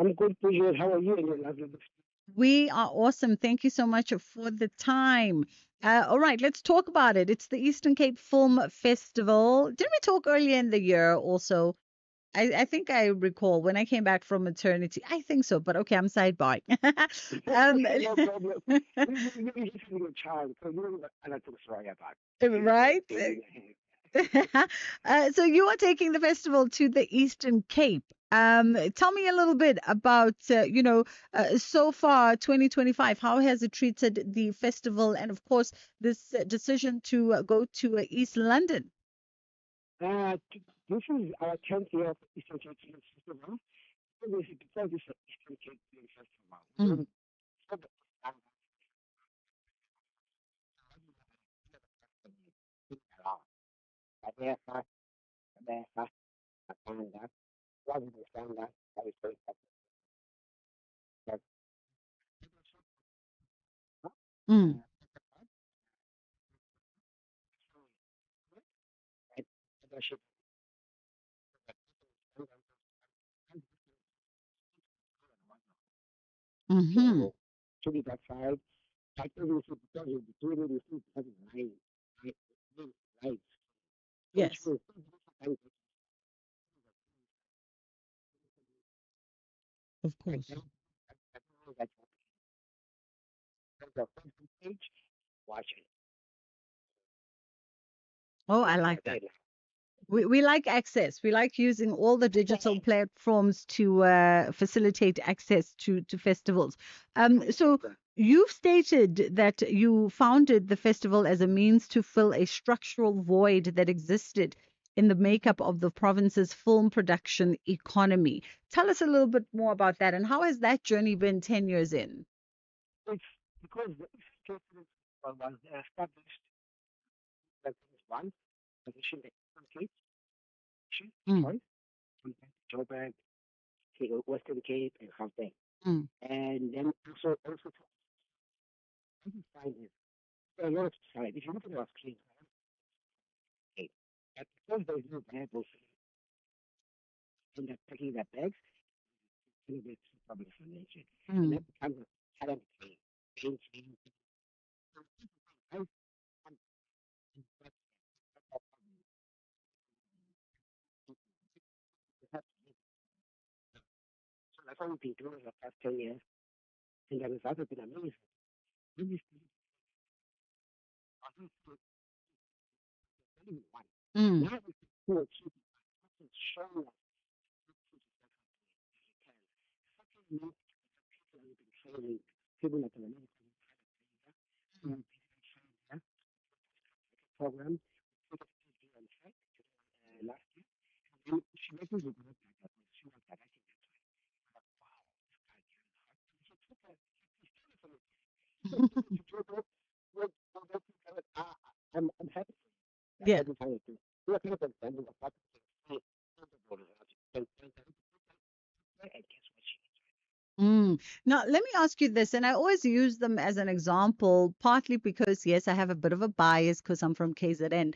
I'm good, Bridget. How are you and your lovely listeners? We are awesome. Thank you so much for the time. All right, let's talk about it. It's the Eastern Cape Film Festival. Didn't we talk earlier in the year also? I think I recall when I came back from maternity. I think so, but okay, I'm sidebarring. um, No problem. You just have a child, so you know I like to sorry about right? baby. So you are taking the festival to the Eastern Cape. Tell me a little bit about, so far 2025, how has it treated the festival and, of course, this decision to go to East London? This is our 10th year of Eastern Cape Film Festival. Obviously, because it's an Eastern Cape Film Festival, Mm, so the around. Tarefa, tarefa, matanga, wazi kusanga, kabisa mm, mm-hmm. so to be that side, I think we should because of the two we should have line, right, right. So it's Yes, true. of I course. don't know that the Facebook page, watch it. Oh, I It's like not that. there We like access. We like using all the now. digital platforms to facilitate access to festivals. So 100%. you've stated that you founded the festival as a means to fill a structural void that existed in the makeup of the province's film production economy. Tell us a little bit more about that and how has that journey been 10 years in? It's because the institute was established that is one position the Cape, Mm, sorry, from Joburg, Western Cape, and Gauteng. mm, And then also to find it. There are a lot of sites. If you look at our screen, okay, but because there's no Bible in that packing their bags, you know, it's public information. And mm. that becomes a talent thing. Painting, I want that so that's what we've been doing for the past 10 years. And the results have been amazing. Really, I think it's only one. Mm. Now we can do a keep showing us second month people have been training people like the American program on track last year. And she messes with me like that. She was directing that. Like, wow, this guy can hard. So took her, he's telling from it. She told her, I'm happy for you. I'm Yeah. happy for you too. We are kind of understanding the fact that and guess what she is. Mm. Now, let me ask you this, and I always use them as an example, partly because, yes, I have a bit of a bias because I'm from KZN,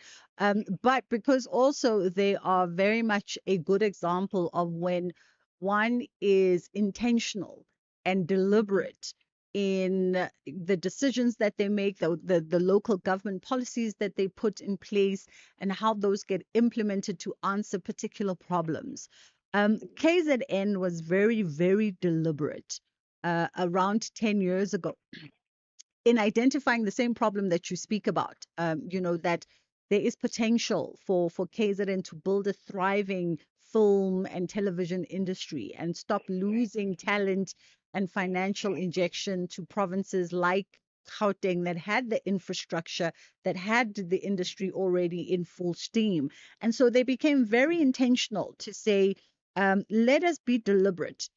but because also they are very much a good example of when one is intentional and deliberate in the decisions that they make, the local government policies that they put in place, and how those get implemented to answer particular problems. KZN was very, very deliberate around 10 years ago in identifying the same problem that you speak about. That there is potential for KZN to build a thriving film and television industry and stop losing talent and financial injection to provinces like Gauteng that had the infrastructure, that had the industry already in full steam. And so they became very intentional to say, let us be deliberate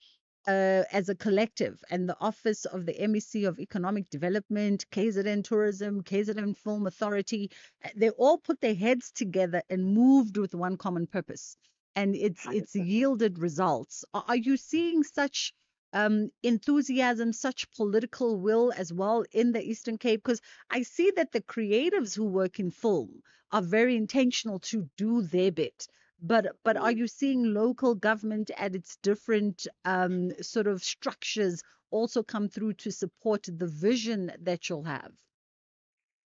as a collective, and the office of the MEC of Economic Development, KZN Tourism, KZN Film Authority, they all put their heads together and moved with one common purpose, and it's 100%. yielded results. Are you seeing such enthusiasm, such political will as well in the Eastern Cape? Because I see that the creatives who work in film are very intentional to do their bit. But are Mm. you seeing local government and its different sort of structures also come through to support the vision that you'll have?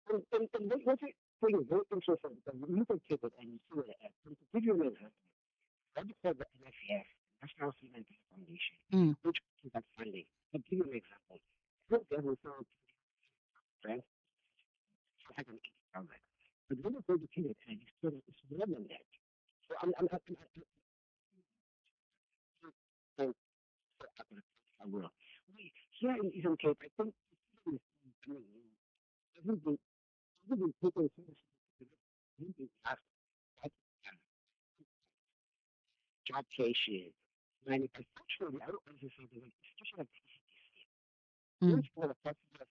What I think is very interesting because you look at it and you see what it is. To give you an example, what you call the NFF, National Cement Foundation, Mm, which is that funding. I'll give you an example. Look, there was no grant, 180,000. But when you go to Kenya, and it's more than that. So I'm I will. Here in Eastern Cape, I think everything, everything people seriously ask that job creation, manufacturing. I don't understand the institution of mm, this kind of process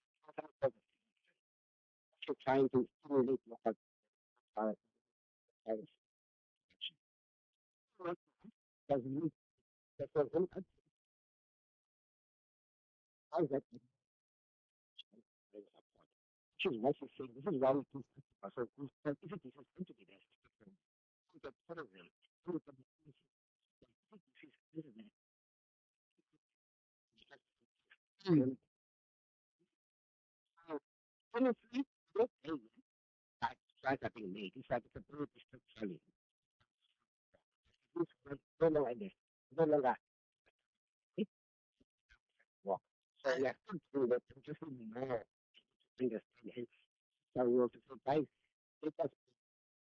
of trying to stimulate local uh, doesn't mean that for them, how that which is what you say. This is why we do so if it is going to be there, that part of them, this is mm. the honestly, what they that tries are being made. It's like it's a very distant selling. This no longer this, no longer it work. So we are still doing that. We just need more to understand. And so we want to say, guys, let us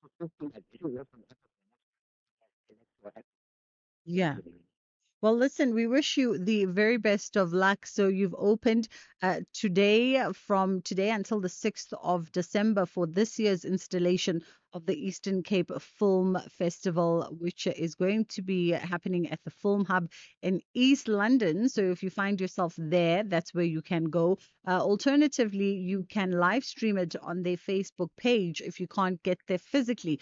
consistent that this is not from what Yeah. happening. Well, listen, we wish you the very best of luck. So you've opened today, from today until the 6th of December for this year's installation of the Eastern Cape Film Festival, which is going to be happening at the Film Hub in East London. So if you find yourself there, that's where you can go. Alternatively, you can live stream it on their Facebook page if you can't get there physically,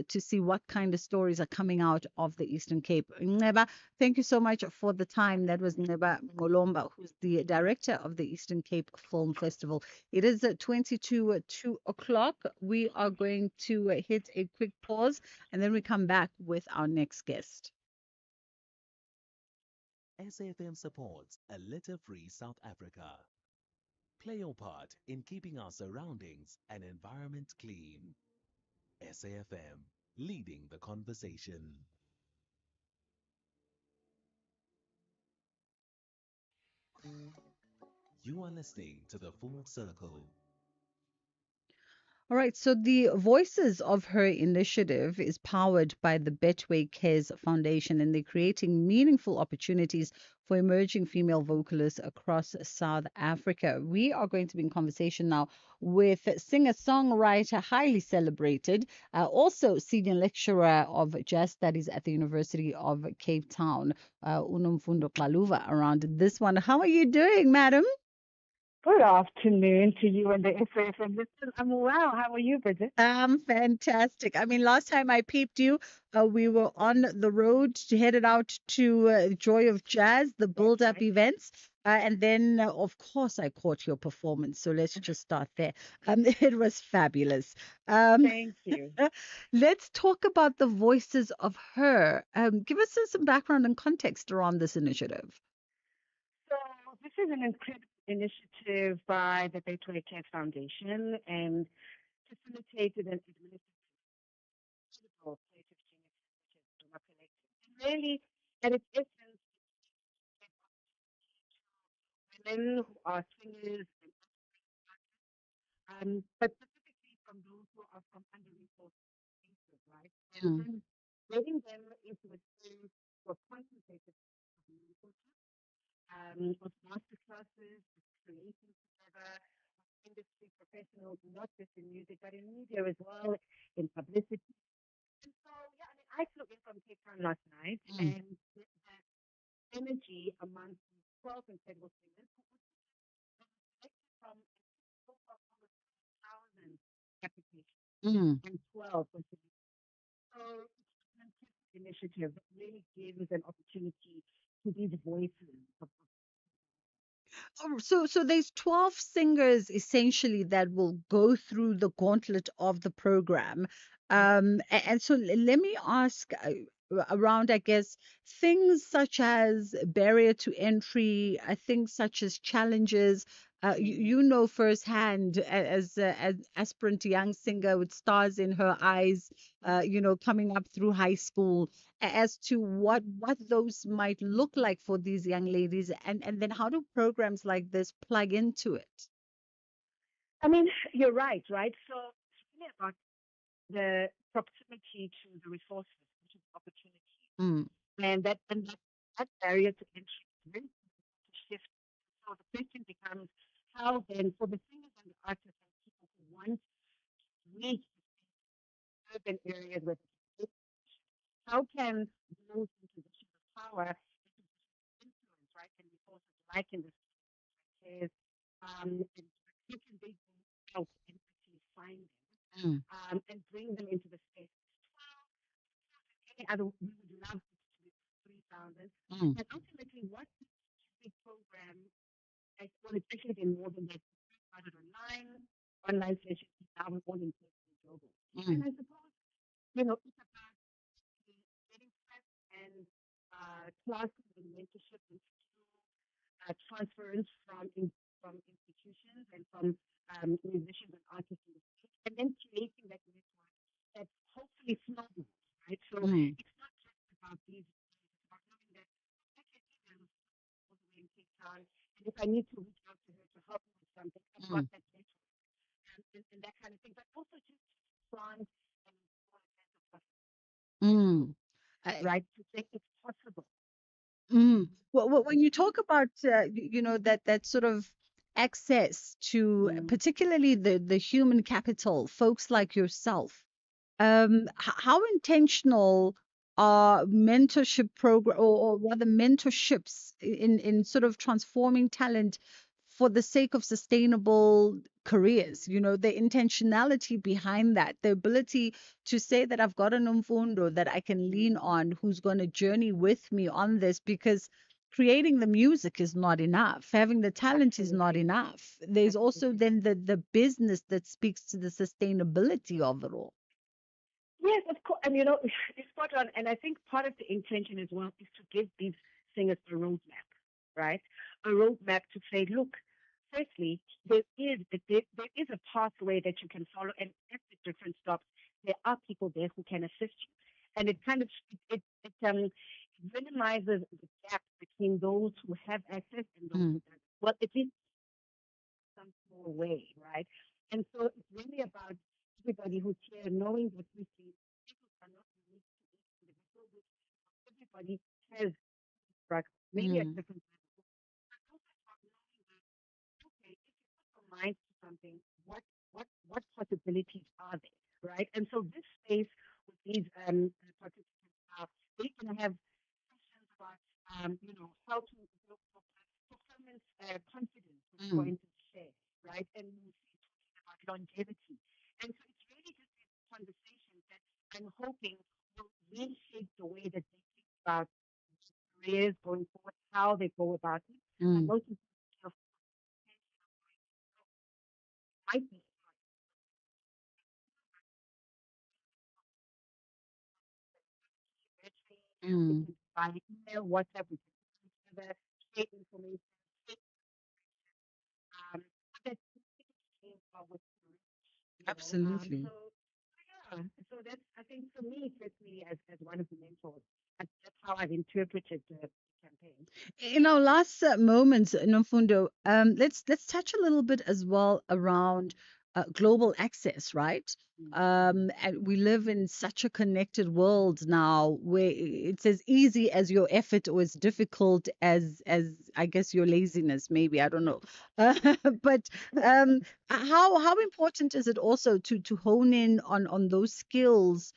to see what kind of stories are coming out of the Eastern Cape. Ngeba, thank you so much for the time. That was Neba Ngolomba, who's the director of the Eastern Cape Film Festival. It is at 22 2 o'clock. We are going to hit a quick pause and then we come back with our next guest. SAFM supports a litter-free South Africa. Play your part in keeping our surroundings and environment clean. SAFM, leading the conversation. You are listening to The Full Circle. All right, so the Voices of Her initiative is powered by the Betway Cares Foundation, and they're creating meaningful opportunities for emerging female vocalists across South Africa. We are going to be in conversation now with singer-songwriter, highly celebrated, also senior lecturer of jazz studies at the University of Cape Town, Unomfundo Kaluva, around this one. How are you doing, madam? Good afternoon to you and the SAFM. Listen, I'm well. How are you, Bridget? Fantastic. I mean, last time I peeped you, we were on the road to headed out to Joy of Jazz, the That's build-up right. events. And then, of course, I caught your performance. So let's just start there. It was fabulous. Um, Thank you. let's talk about the Voices of Her. Give us some background and context around this initiative. So, this is an incredible initiative by the Betway Care Foundation and facilitated and administered by Creative Genius, which is Duma Collective. And really, at its essence, women who are singers, but specifically from those who are from underresourced places, right? And Mm, then getting them into a space for concentrated of master classes, creating together industry professionals, not just in music, but in media as well, in publicity. And so, yeah, I mean, I flew in from Cape Town last night, mm, and the energy amongst these 12 incredible singers who were selected from a total of almost 1,000 applications, mm. and 12 were selected. So it's a fantastic initiative that really gives an opportunity to these voices of So there's 12 singers essentially that will go through the gauntlet of the program. And so let me ask around, I guess, things such as barrier to entry, things such as challenges. You know firsthand as aspirant young singer with stars in her eyes, coming up through high school, as to what those might look like for these young ladies, and then how do programs like this plug into it? I mean, you're right, right? So it's really about the proximity to the resources, which is opportunity, Mm, and that barrier to entry is very difficult to shift. So the question becomes how then for the singers and the artists and people who want to reach urban areas where they can how can those in positions of power and positions of influence, right, and resources like in this case, and how can they go out and actually find them mm, and bring them into the space? Well, any other, we would love it to be 3,000. mm, And ultimately, what this big program, well, it's actually been more than that. We started online sessions, now we're all in global. And mm, I suppose, it's about getting prep and classes and mentorship and skill transference from institutions and from musicians and artists in the state, and then creating that network that hopefully snowballs, right? So mm, it's not just about these, it's about knowing that okay, there's all the way in Cape Town, and if I need to reach out to her to help me with something, I've got mm, that network and that kind of thing, but also just plant and install a sense of mm. right? To say it's possible. Well, when you talk about that sort of access to Mm. particularly the human capital, folks like yourself, how intentional are mentorship program or rather mentorships in sort of transforming talent for the sake of sustainable careers? The intentionality behind that, the ability to say that I've got an umfundo that I can lean on who's going to journey with me on this, because creating the music is not enough. Having the talent is not Absolutely. enough. There's also Absolutely. then the business that speaks to the sustainability of it all. Yes, of course. And it's spot on. And I think part of the intention as well is to give these singers a roadmap, right? A roadmap to say, look, firstly, there is a pathway that you can follow, and at the different stops, there are people there who can assist you. And it kind of it minimizes the gap between those who have access and those Mm, who don't. Well, at least some small way, right? And so it's really about everybody who's here knowing that we see people are not unique to each individual, which everybody has struggle, maybe at mm, different levels. But also about knowing that, okay, if you put your mind to something, what possibilities are there, right? And so this space with these participants are they can have questions about how to build performance confidence, which we're mm, going to share, right? And we'll see talking about longevity. And so it's really just these conversations that I'm hoping will reshape the way that they think about careers going forward, how they go about it, but mm, most importantly, of might be virtually, it mm. can be by email, WhatsApp, we can put together, share information, share, um, that came up with, Absolutely. so yeah, so that's I think for me personally as one of the mentors, that's how I've interpreted the campaign. In our last moments, Nomfundo, let's touch a little bit as well around global access, right? And we live in such a connected world now, where it's as easy as your effort or as difficult as I guess your laziness, maybe I don't know. But um, how important is it also to hone in on those skills,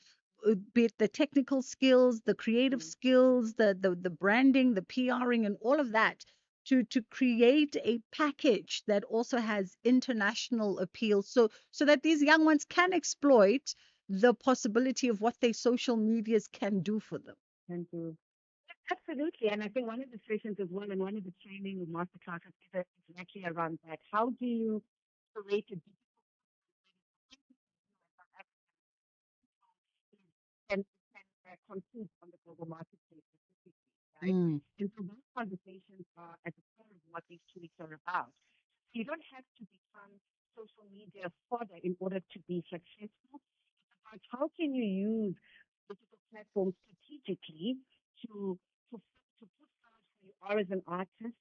be it the technical skills, the creative Mm. skills, the branding, the PRing, and all of that, to create a package that also has international appeal, so that these young ones can exploit the possibility of what their social medias can do for them. And to absolutely, and I think one of the sessions as well, and one of the training or master classes is actually around that. How do you create a digital can compete on the global marketplace specifically, right? Mm. And so those conversations are at the core of what these 2 weeks are about. You don't have to become social media fodder in order to be successful. It's about how can you use digital platforms strategically to to put forward who you are as an artist,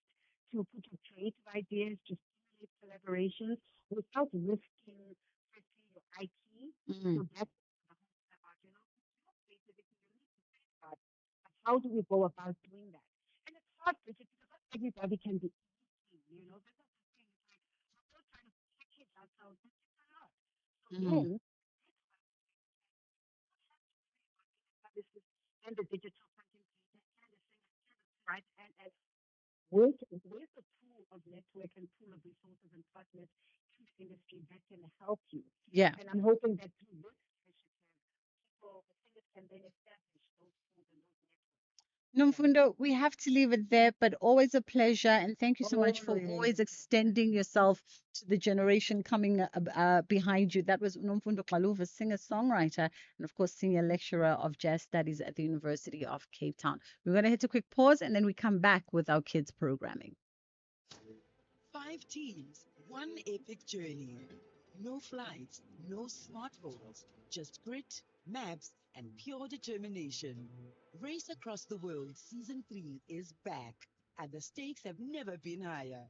to put your creative ideas, to stimulate collaborations without risking firstly your IP. Mm. So that's the whole argument. Basically, you need to safeguard. But how do we go about doing that? And it's hard, Bridget, because not everybody can be easy. This is the thing. It's like we're still trying to package ourselves, but it's a lot. So Mm. then services and the digital content creator and the singer and the writer and where's the pool of network and pool of resources and partners in the industry that can help you? Yeah. And I'm hoping that through this initiative, people, the singers can then establish those pools and those networks. Yeah. Nomfundo, we have to leave it there, but always a pleasure. And thank you so much for Always. always extending yourself to the generation coming behind you. That was Nomfundo Kaluva, singer songwriter, and of course, senior lecturer of jazz studies at the University of Cape Town. We're going to hit a quick pause and then we come back with our kids' programming. 5 teams, one epic journey. No flights, no smartphones, just grit, maps, and pure determination. Race Across the World Season 3 is back, and the stakes have never been higher.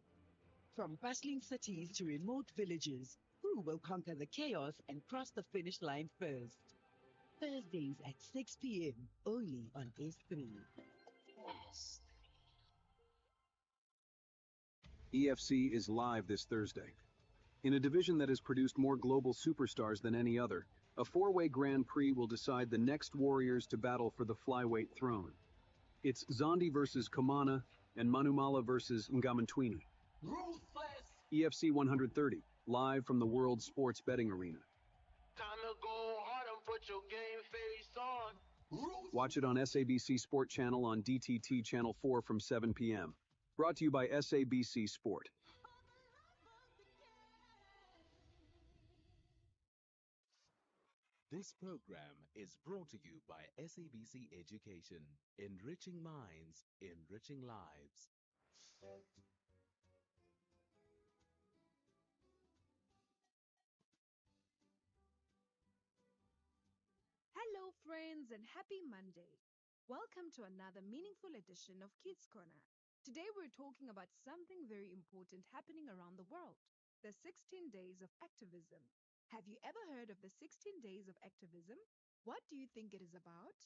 From bustling cities to remote villages, who will conquer the chaos and cross the finish line first? Thursdays at 6 p.m. only on S3. EFC is live this Thursday. In a division that has produced more global superstars than any other, a four-way Grand Prix will decide the next warriors to battle for the flyweight throne. It's Zondi versus Kamana and Manumala versus Ngamantwini. Ruthless! EFC 130, live from the World Sports Betting Arena. Time to go hard and put your game face on. Watch it on SABC Sport Channel on DTT Channel 4 from 7 p.m. Brought to you by SABC Sport. This program is brought to you by SABC Education, enriching minds, enriching lives. Hello, friends, and happy Monday. Welcome to another meaningful edition of Kids Corner. Today, we're talking about something very important happening around the world, the 16 days of activism. Have you ever heard of the 16 days of activism? What do you think it is about?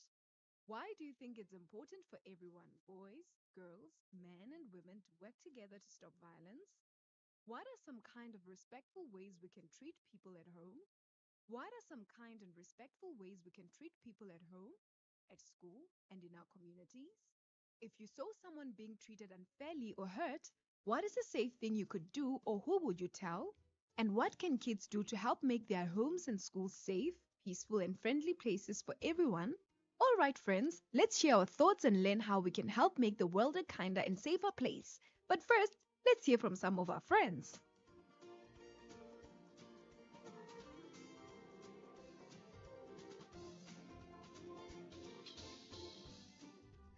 Why do you think it's important for everyone, boys, girls, men, and women, to work together to stop violence? What are some kind of respectful ways we can treat people at home? What are some kind and respectful ways we can treat people at home, at school, and in our communities? If you saw someone being treated unfairly or hurt, what is a safe thing you could do or who would you tell? And what can kids do to help make their homes and schools safe, peaceful, and friendly places for everyone? All right, friends, let's share our thoughts and learn how we can help make the world a kinder and safer place. But first, let's hear from some of our friends.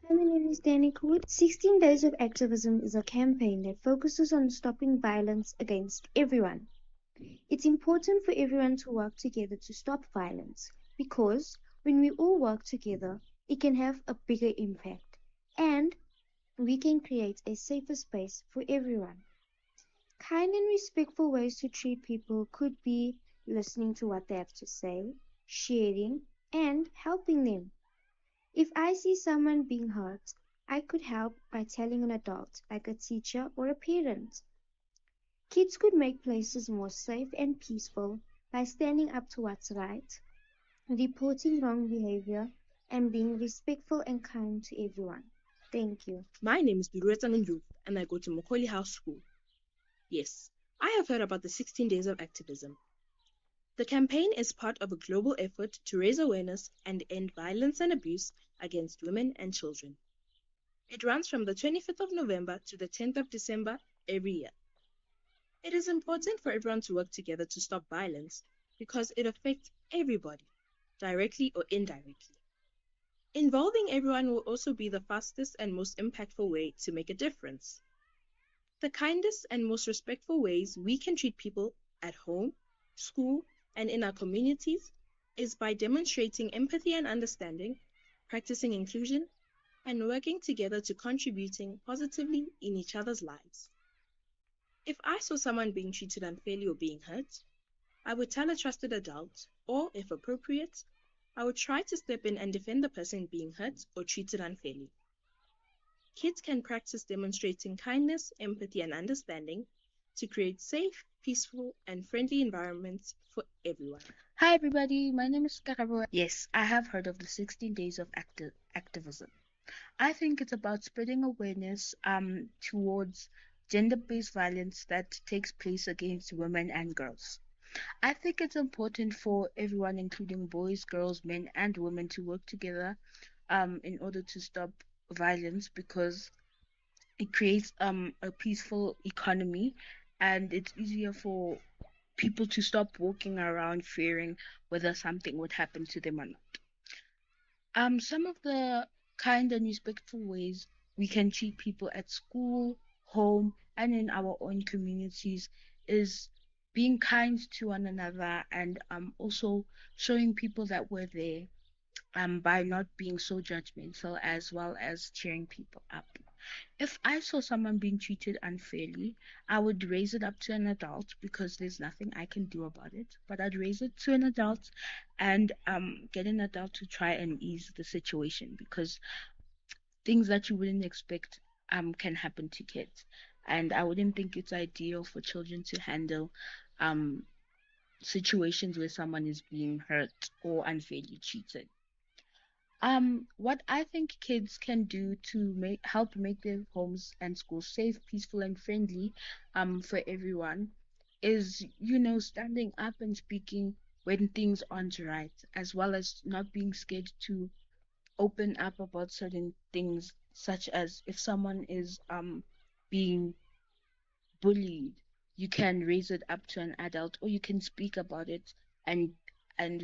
Hi, my name is Danny Koot. 16 Days of Activism is a campaign that focuses on stopping violence against everyone. It's important for everyone to work together to stop violence because when we all work together, it can have a bigger impact and we can create a safer space for everyone. Kind and respectful ways to treat people could be listening to what they have to say, sharing, and helping them. If I see someone being hurt, I could help by telling an adult, like a teacher or a parent. Kids could make places more safe and peaceful by standing up to what's right, reporting wrong behavior, and being respectful and kind to everyone. Thank you. My name is Birweta Ndlovu and I go to Mokoli House School. Yes, I have heard about the 16 Days of Activism. The campaign is part of a global effort to raise awareness and end violence and abuse against women and children. It runs from the 25th of November to the 10th of December every year. It is important for everyone to work together to stop violence because it affects everybody, directly or indirectly. Involving everyone will also be the fastest and most impactful way to make a difference. The kindest and most respectful ways we can treat people at home, school, and in our communities is by demonstrating empathy and understanding, practicing inclusion, and working together to contributing positively in each other's lives. If I saw someone being treated unfairly or being hurt, I would tell a trusted adult, or if appropriate, I would try to step in and defend the person being hurt or treated unfairly. Kids can practice demonstrating kindness, empathy, and understanding to create safe, peaceful, and friendly environments for everyone. Hi, everybody. My name is Karabo. Yes, I have heard of the 16 days of activism. I think it's about spreading awareness towards gender-based violence that takes place against women and girls. I think it's important for everyone, including boys, girls, men, and women, to work together in order to stop violence because it creates a peaceful economy and it's easier for people to stop walking around fearing whether something would happen to them or not. Some of the kind and respectful ways we can treat people at school, home, and in our own communities is being kind to one another and also showing people that we're there by not being so judgmental as well as cheering people up. If I saw someone being treated unfairly, I would raise it up to an adult because there's nothing I can do about it. But I'd raise it to an adult and get an adult to try and ease the situation because things that you wouldn't expect can happen to kids. And I wouldn't think it's ideal for children to handle um situations where someone is being hurt or unfairly treated. What I think kids can do to help make their homes and schools safe, peaceful, and friendly, for everyone, is standing up and speaking when things aren't right, as well as not being scared to open up about certain things, such as if someone is being bullied, you can raise it up to an adult or you can speak about it and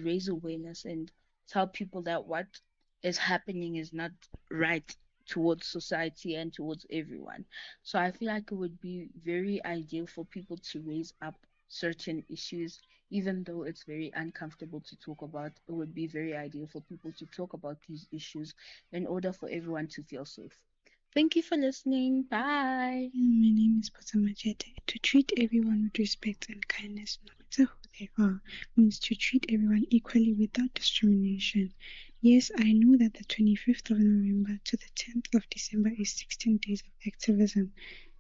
raise awareness and tell people that what is happening is not right towards society and towards everyone. So I feel like it would be very ideal for people to raise up certain issues even though it's very uncomfortable to talk about. It would be very ideal for people to talk about these issues in order for everyone to feel safe. Thank you for listening. Bye. My name is Pasamajete. To treat everyone with respect and kindness, no matter who they are, means to treat everyone equally without discrimination. Yes, I know that the 25th of November to the 10th of December is 16 days of activism.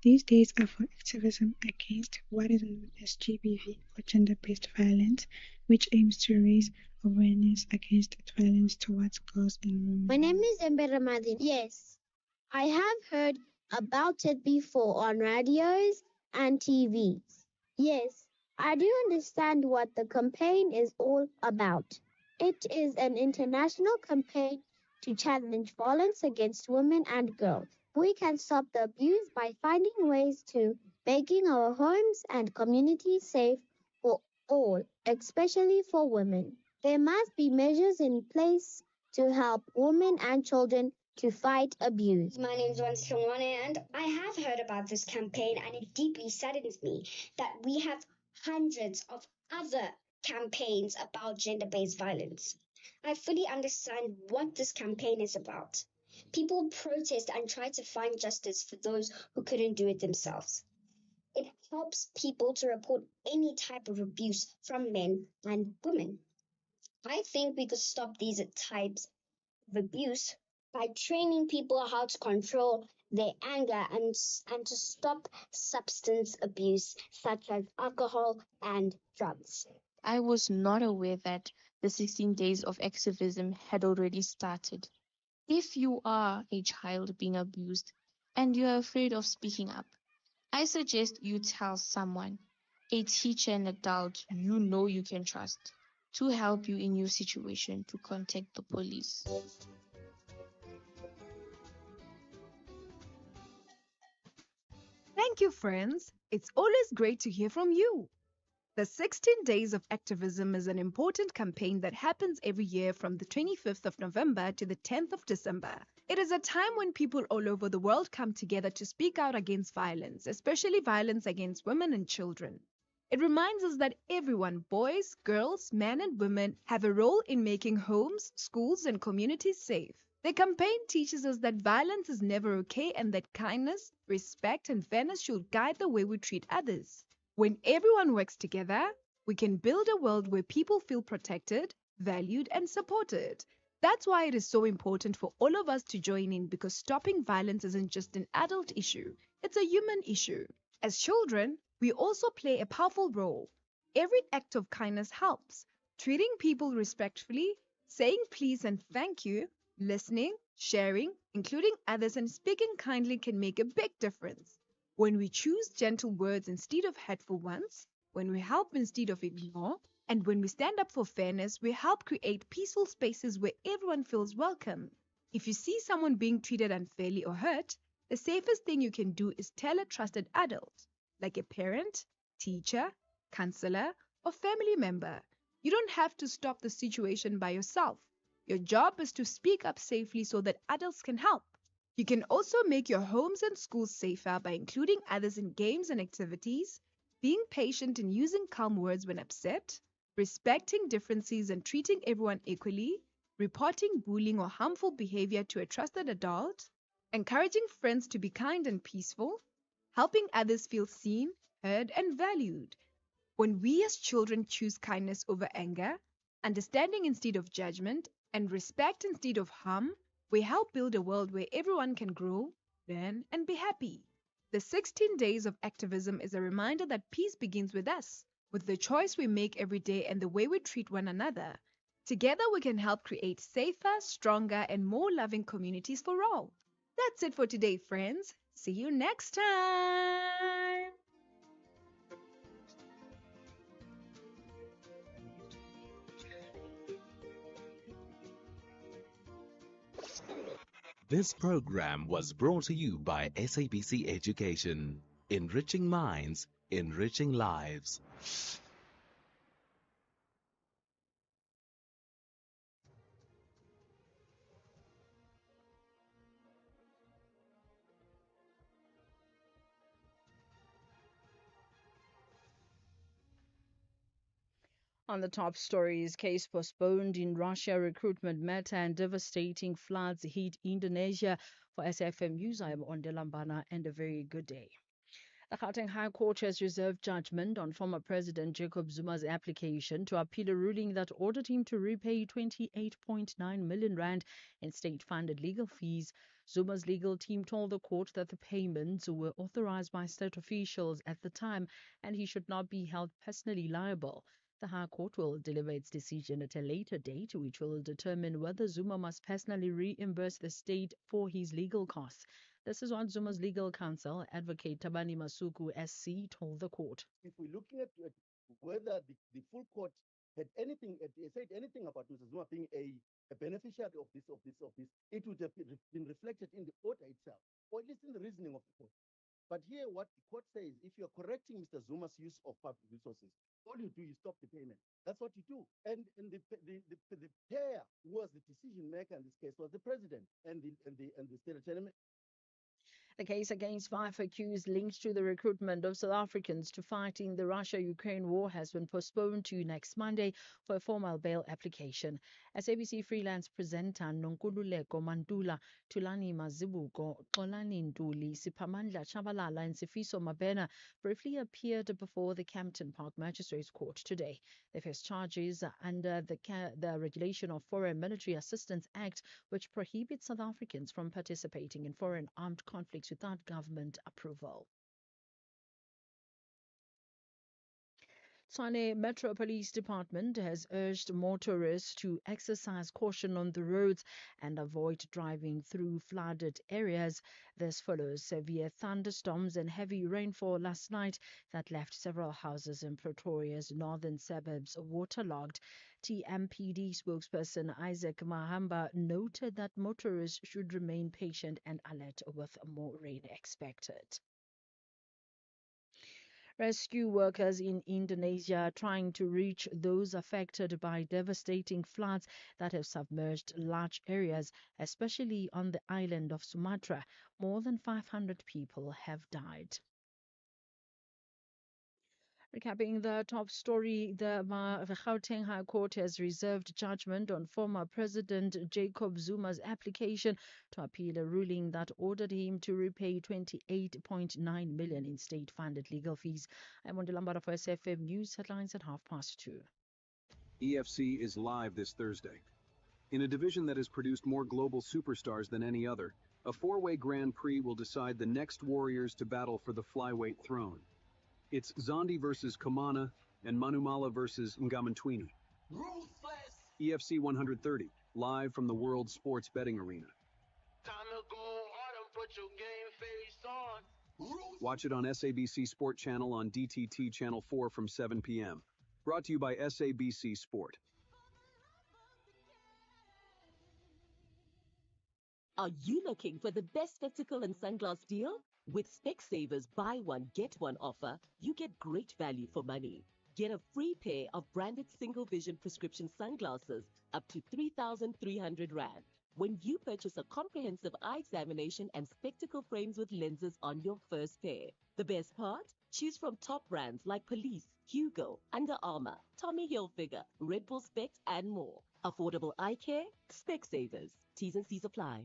These days are for activism against what is known as GBV or gender-based violence, which aims to raise awareness against violence towards girls and women. My name is Ember Ramadhin. Yes, I have heard about it before on radios and TVs. Yes, I do understand what the campaign is all about. It is an international campaign to challenge violence against women and girls. We can stop the abuse by finding ways to making our homes and communities safe for all, especially for women. There must be measures in place to help women and children to fight abuse. My name is Songwane, and I have heard about this campaign, and it deeply saddens me that we have hundreds of other campaigns about gender based violence. I fully understand what this campaign is about. People protest and try to find justice for those who couldn't do it themselves. It helps people to report any type of abuse from men and women. I think we could stop these types of abuse by training people how to control their anger and to stop substance abuse such as alcohol and drugs. I was not aware that the 16 days of activism had already started. If you are a child being abused and you are afraid of speaking up, I suggest you tell someone, a teacher, an adult you know you can trust, to help you in your situation to contact the police. Thank you, friends. It's always great to hear from you. The 16 Days of Activism is an important campaign that happens every year from the 25th of November to the 10th of December. It is a time when people all over the world come together to speak out against violence, especially violence against women and children. It reminds us that everyone, boys, girls, men, and women, have a role in making homes, schools, and communities safe. The campaign teaches us that violence is never okay and that kindness, respect, and fairness should guide the way we treat others. When everyone works together, we can build a world where people feel protected, valued, and supported. That's why it is so important for all of us to join in because stopping violence isn't just an adult issue, it's a human issue. As children, we also play a powerful role. Every act of kindness helps. Treating people respectfully, saying please and thank you, listening, sharing, including others, and speaking kindly can make a big difference. When we choose gentle words instead of hateful ones, when we help instead of ignore, and when we stand up for fairness, we help create peaceful spaces where everyone feels welcome. If you see someone being treated unfairly or hurt, the safest thing you can do is tell a trusted adult, like a parent, teacher, counselor, or family member. You don't have to stop the situation by yourself. Your job is to speak up safely so that adults can help. You can also make your homes and schools safer by including others in games and activities, being patient and using calm words when upset, respecting differences and treating everyone equally, reporting bullying or harmful behavior to a trusted adult, encouraging friends to be kind and peaceful, helping others feel seen, heard, and valued. When we as children choose kindness over anger, understanding instead of judgment, and respect instead of harm, we help build a world where everyone can grow, learn, and be happy. The 16 Days of Activism is a reminder that peace begins with us, with the choice we make every day and the way we treat one another. Together, we can help create safer, stronger, and more loving communities for all. That's it for today, friends. See you next time. This program was brought to you by SABC Education, enriching minds, enriching lives. On the top stories, case postponed in Russia, recruitment matter and devastating floods hit Indonesia. For SFM News, I am Ondelambana and a very good day. The Gauteng High Court has reserved judgment on former President Jacob Zuma's application to appeal a ruling that ordered him to repay 28.9 million rand in state-funded legal fees. Zuma's legal team told the court that the payments were authorized by state officials at the time and he should not be held personally liable. The High Court will deliver its decision at a later date, which will determine whether Zuma must personally reimburse the state for his legal costs. This is what Zuma's legal counsel, Advocate Tabani Masuku SC, told the court. If we're looking at whether the full court had anything, said anything about Mr. Zuma being a beneficiary of this, it would have been reflected in the order itself, or at least in the reasoning of the court. But here, what the court says, if you're correcting Mr. Zuma's use of public resources, all you do is stop the payment. That's what you do. And the payer who was the decision maker in this case was the president and the state attorney. The case against 5 accused linked to the recruitment of South Africans to fight in the Russia-Ukraine war has been postponed to next Monday for a formal bail application. As ABC freelance presenter Nonkululeko Mantula, Tulani Mazibuko, Xolani Nduli, Siphamandla Chabalala and Sifiso Mabena briefly appeared before the Campton Park Magistrates Court today. They face charges under the Regulation of Foreign Military Assistance Act, which prohibits South Africans from participating in foreign armed conflicts without government approval. Tshwane Metro Police Department has urged motorists to exercise caution on the roads and avoid driving through flooded areas. This follows severe thunderstorms and heavy rainfall last night that left several houses in Pretoria's northern suburbs waterlogged. TMPD spokesperson Isaac Mahamba noted that motorists should remain patient and alert with more rain expected. Rescue workers in Indonesia are trying to reach those affected by devastating floods that have submerged large areas, especially on the island of Sumatra. More than 500 people have died. Recapping the top story, the Gauteng High Court has reserved judgment on former President Jacob Zuma's application to appeal a ruling that ordered him to repay 28.9 million in state-funded legal fees. I'm Lambara for SFM News headlines at 2:30. EFC is live this Thursday. In a division that has produced more global superstars than any other, a four-way Grand Prix will decide the next warriors to battle for the flyweight throne. It's Zondi versus Kamana and Manumala versus Ngamantwini. Ruthless! EFC 130, live from the World Sports Betting Arena. Time to go hard and put your game face on. Watch it on SABC Sport Channel on DTT Channel 4 from 7 p.m. Brought to you by SABC Sport. Are you looking for the best spectacle and sunglass deal? With Specsavers buy one, get one offer, you get great value for money. Get a free pair of branded single vision prescription sunglasses up to 3,300 Rand when you purchase a comprehensive eye examination and spectacle frames with lenses on your first pair. The best part? Choose from top brands like Police, Hugo, Under Armour, Tommy Hilfiger, Red Bull Specs, and more. Affordable eye care? Specsavers. T's and C's apply.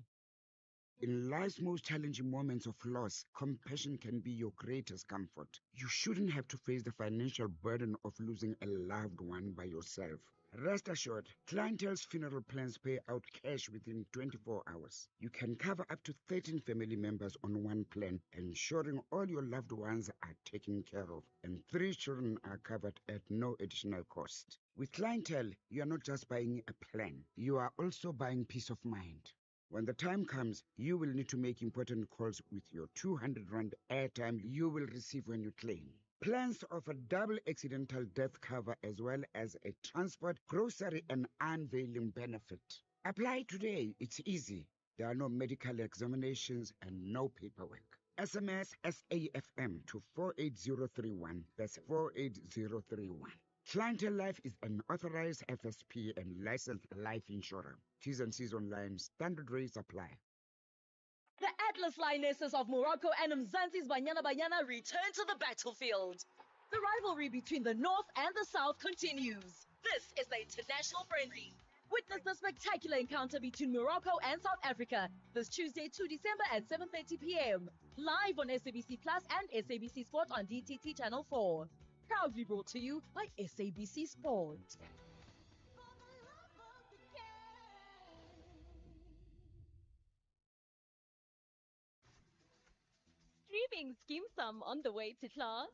In life's most challenging moments of loss, compassion can be your greatest comfort. You shouldn't have to face the financial burden of losing a loved one by yourself. Rest assured, Clientele's funeral plans pay out cash within 24 hours. You can cover up to 13 family members on one plan, ensuring all your loved ones are taken care of, and 3 children are covered at no additional cost. With Clientele, you are not just buying a plan, you are also buying peace of mind. When the time comes, you will need to make important calls with your 200 Rand airtime you will receive when you claim. Plans offer double accidental death cover as well as a transport, grocery, and unveiling benefit. Apply today. It's easy. There are no medical examinations and no paperwork. SMS SAFM to 48031. That's 48031. Clientele Life is an authorized FSP and licensed life insurer. T's and C's online. Standard rates apply. The Atlas Lionesses of Morocco and Mzansi's Banyana Banyana return to the battlefield. The rivalry between the North and the South continues. This is the international friendly. Witness the spectacular encounter between Morocco and South Africa this Tuesday, 2 December at 7:30 p.m. Live on SABC Plus and SABC Sport on DTT Channel 4. Proudly brought to you by SABC Sport. Streaming Skim Sum on the way to class.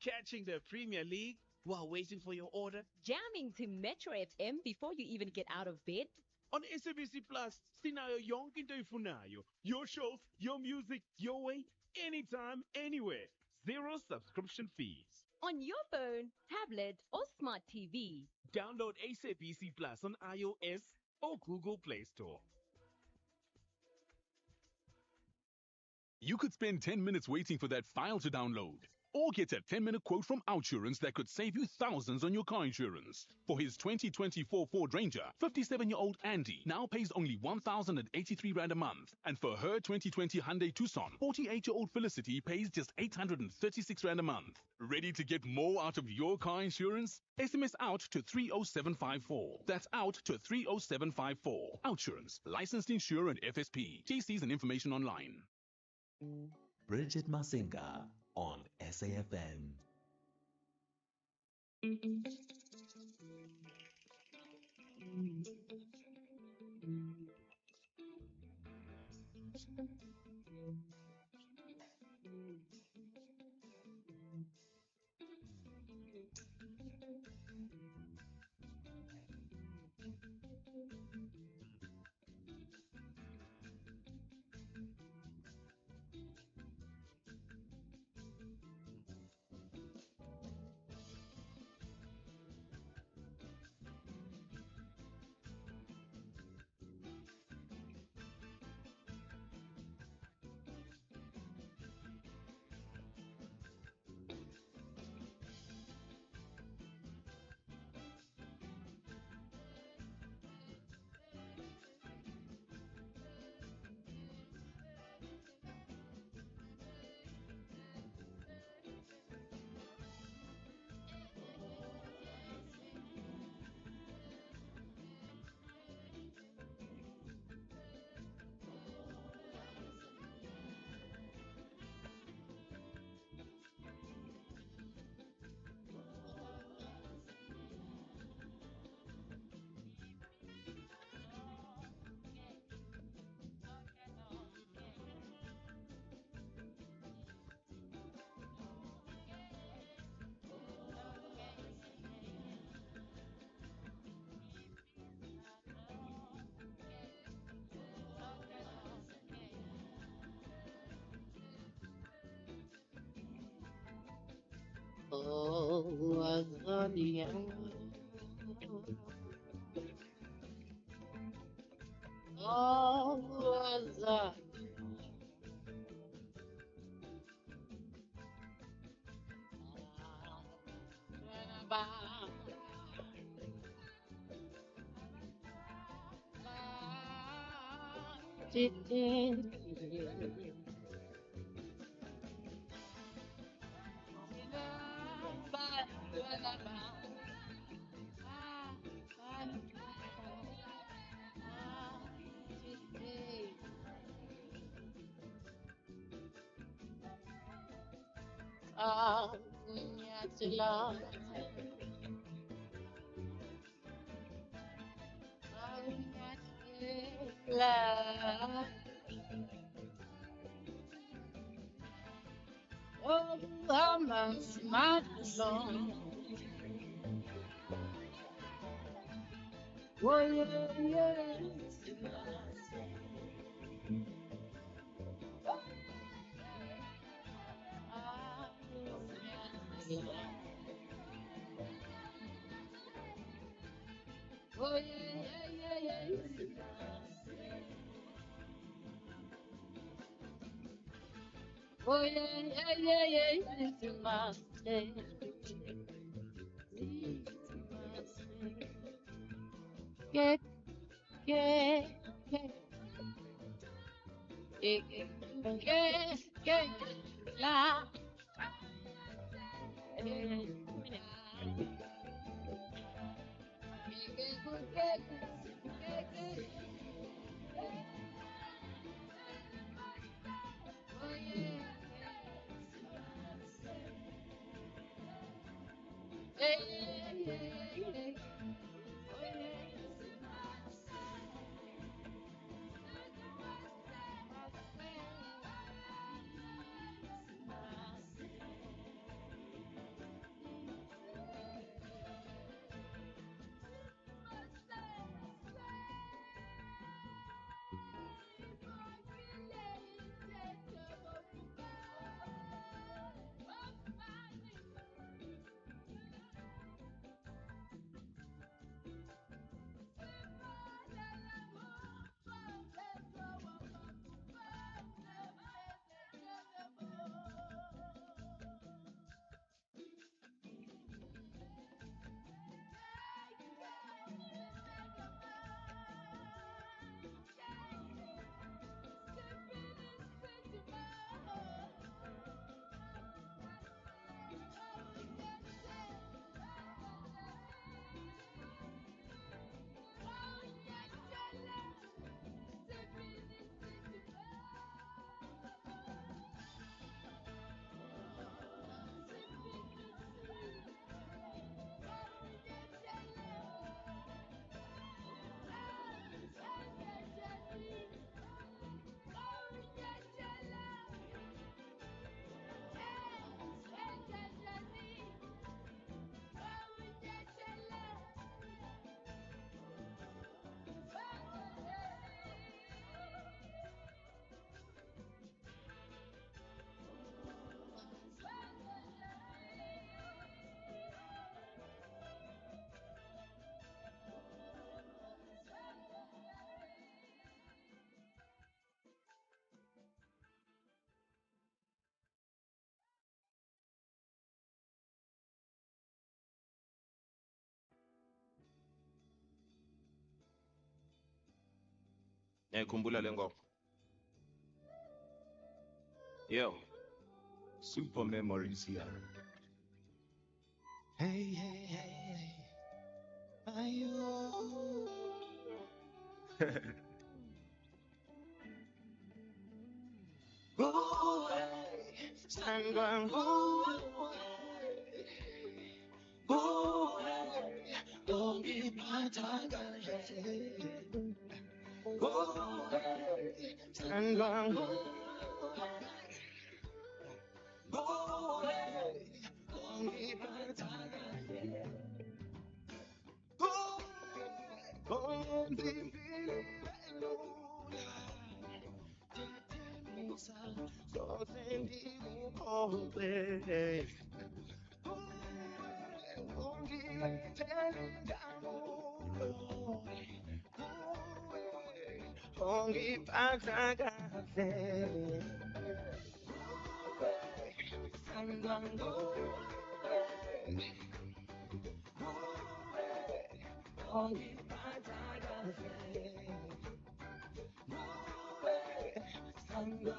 Catching the Premier League while waiting for your order. Jamming to Metro FM before you even get out of bed. On SABC Plus, sinayo yonke into ifunayo. Your shows, your music, your way, anytime, anywhere. 0 subscription fees. On your phone, tablet, or smart TV. Download SABC Plus on iOS or Google Play Store. You could spend 10 minutes waiting for that file to download. Or get a 10-minute quote from Outsurance that could save you thousands on your car insurance. For his 2024 Ford Ranger, 57-year-old Andy now pays only 1,083 Rand a month. And for her 2020 Hyundai Tucson, 48-year-old Felicity pays just 836 Rand a month. Ready to get more out of your car insurance? SMS out to 30754. That's out to 30754. Outsurance, licensed insurer and FSP. TCs and information online. Bridget Masinga on SAFM. Oh, Azania. Oh, Azania. Oh, I'm a smart song. Oh, yeah, yeah. Oh, yeah. Oh, yeah. It's my day. Yeah, yeah, yeah. Yeah. La. Ngiyayikhumbula le ngoma. Yo, super memories here. Hey. Ayo. Go away, stand and go away. Go away, don't be pataga. Go away, stand and go away. Go away, don't be pataga. Go away, don't be feeling alone. Something deep, oh, baby. ongiphatha kahle sandwa nguwe ongiphatha kahle sandwa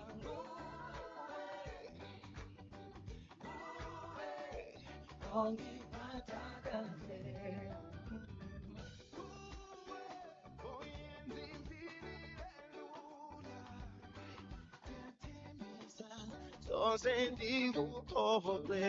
ongiphatha kahle oyenza impilo lula ndiyathembisa zose ndikuphoxe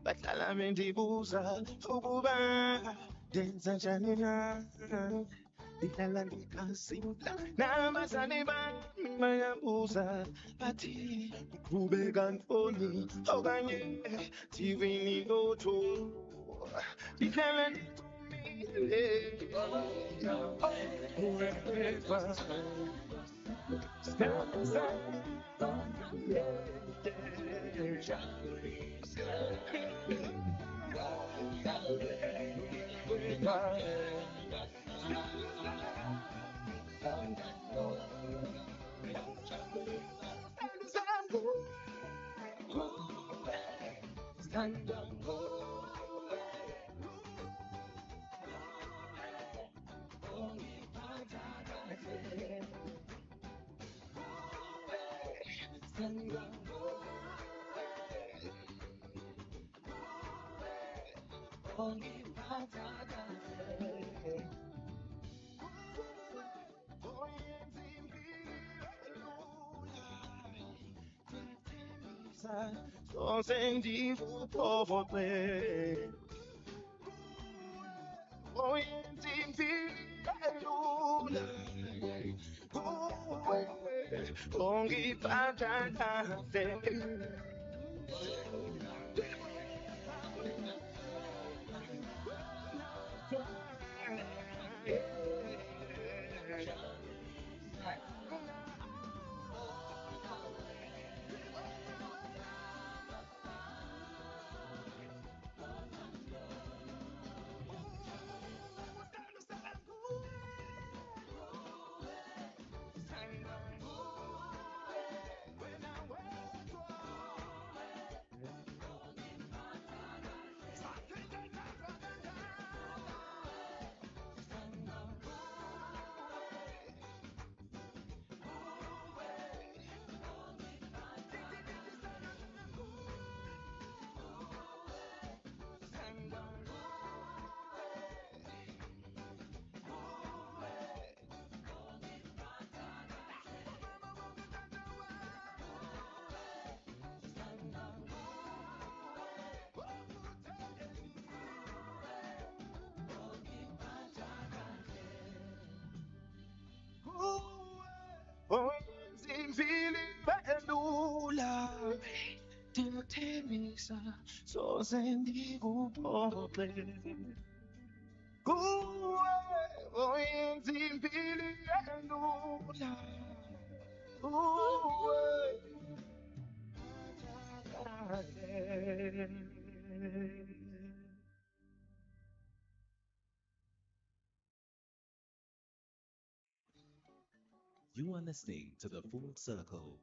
bahlala bendibuza ukuba ndenza njani na ndihlala ndikhasimla nabazali bami bayabuza bathi uqhubeka ntoni okanye ndivini lotho ndihlala ndicumile wema So send you for Zimfili belula ndiyathembisa soze ndikuphoxe kuwe oyenza impilo elula kuwe kahle. You are listening to the Full Circle.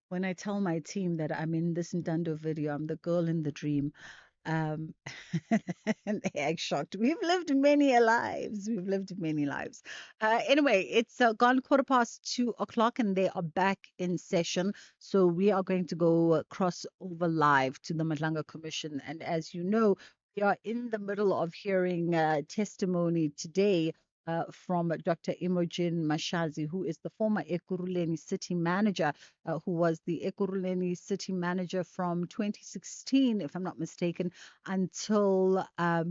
When I tell my team that I'm in this Ndando video, I'm the girl in the dream. Um, and they act shocked. We've lived many lives. We've lived many lives. Anyway, it's gone 2:15, and they are back in session. So we are going to go cross over live to the Madlanga Commission. And as you know, we are in the middle of hearing testimony today. From Dr. Imogen Mashazi, who is the former Ekurhuleni city manager, who was the Ekurhuleni city manager from 2016, if I'm not mistaken, until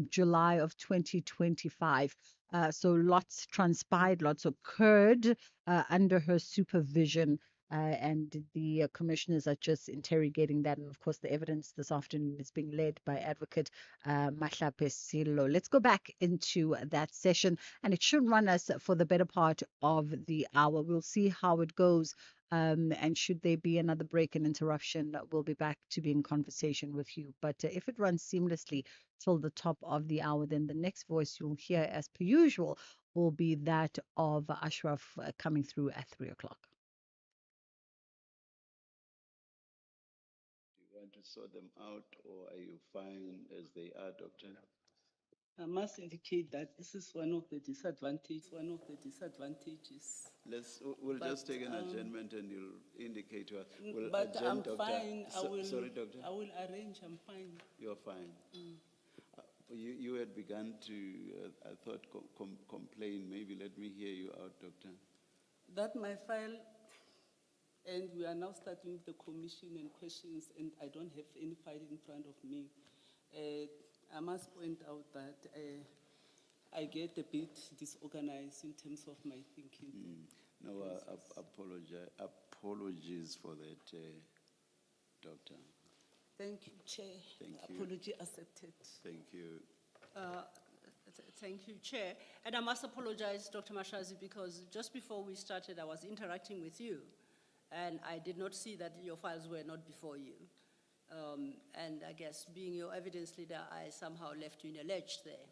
July of 2025. So lots transpired, lots occurred under her supervision. and the commissioners are just interrogating that. And of course, the evidence this afternoon is being led by Advocate Mahlape Silo. Let's go back into that session, and it should run us for the better part of the hour. We'll see how it goes. And should there be another break and interruption, we'll be back to be in conversation with you. But if it runs seamlessly till the top of the hour, then the next voice you'll hear, as per usual, will be that of Ashraf coming through at 3 o'clock. Do you want to sort them out, or are you fine as they are, Doctor? I must indicate that this is one of the disadvantages. We'll But, just take an adjournment and you'll indicate to us. We'll But adjourn, I'm Doctor. fine. Sorry, Doctor. I will arrange. I'm fine. You're fine. You had begun to, I thought, complain. Maybe let me hear you out, Doctor. That my file, and we are now starting with the commission and questions, and I don't have any file in front of me. I must point out that I get a bit disorganized in terms of my thinking. No, apologies for that, Doctor. Thank you, Chair. Thank you. Apology accepted. Thank you. Thank you, Chair. And I must apologize, Dr. Mashazi, because just before we started, I was interacting with you, and I did not see that your files were not before you. And I guess being your evidence leader, I somehow left you in a ledge there.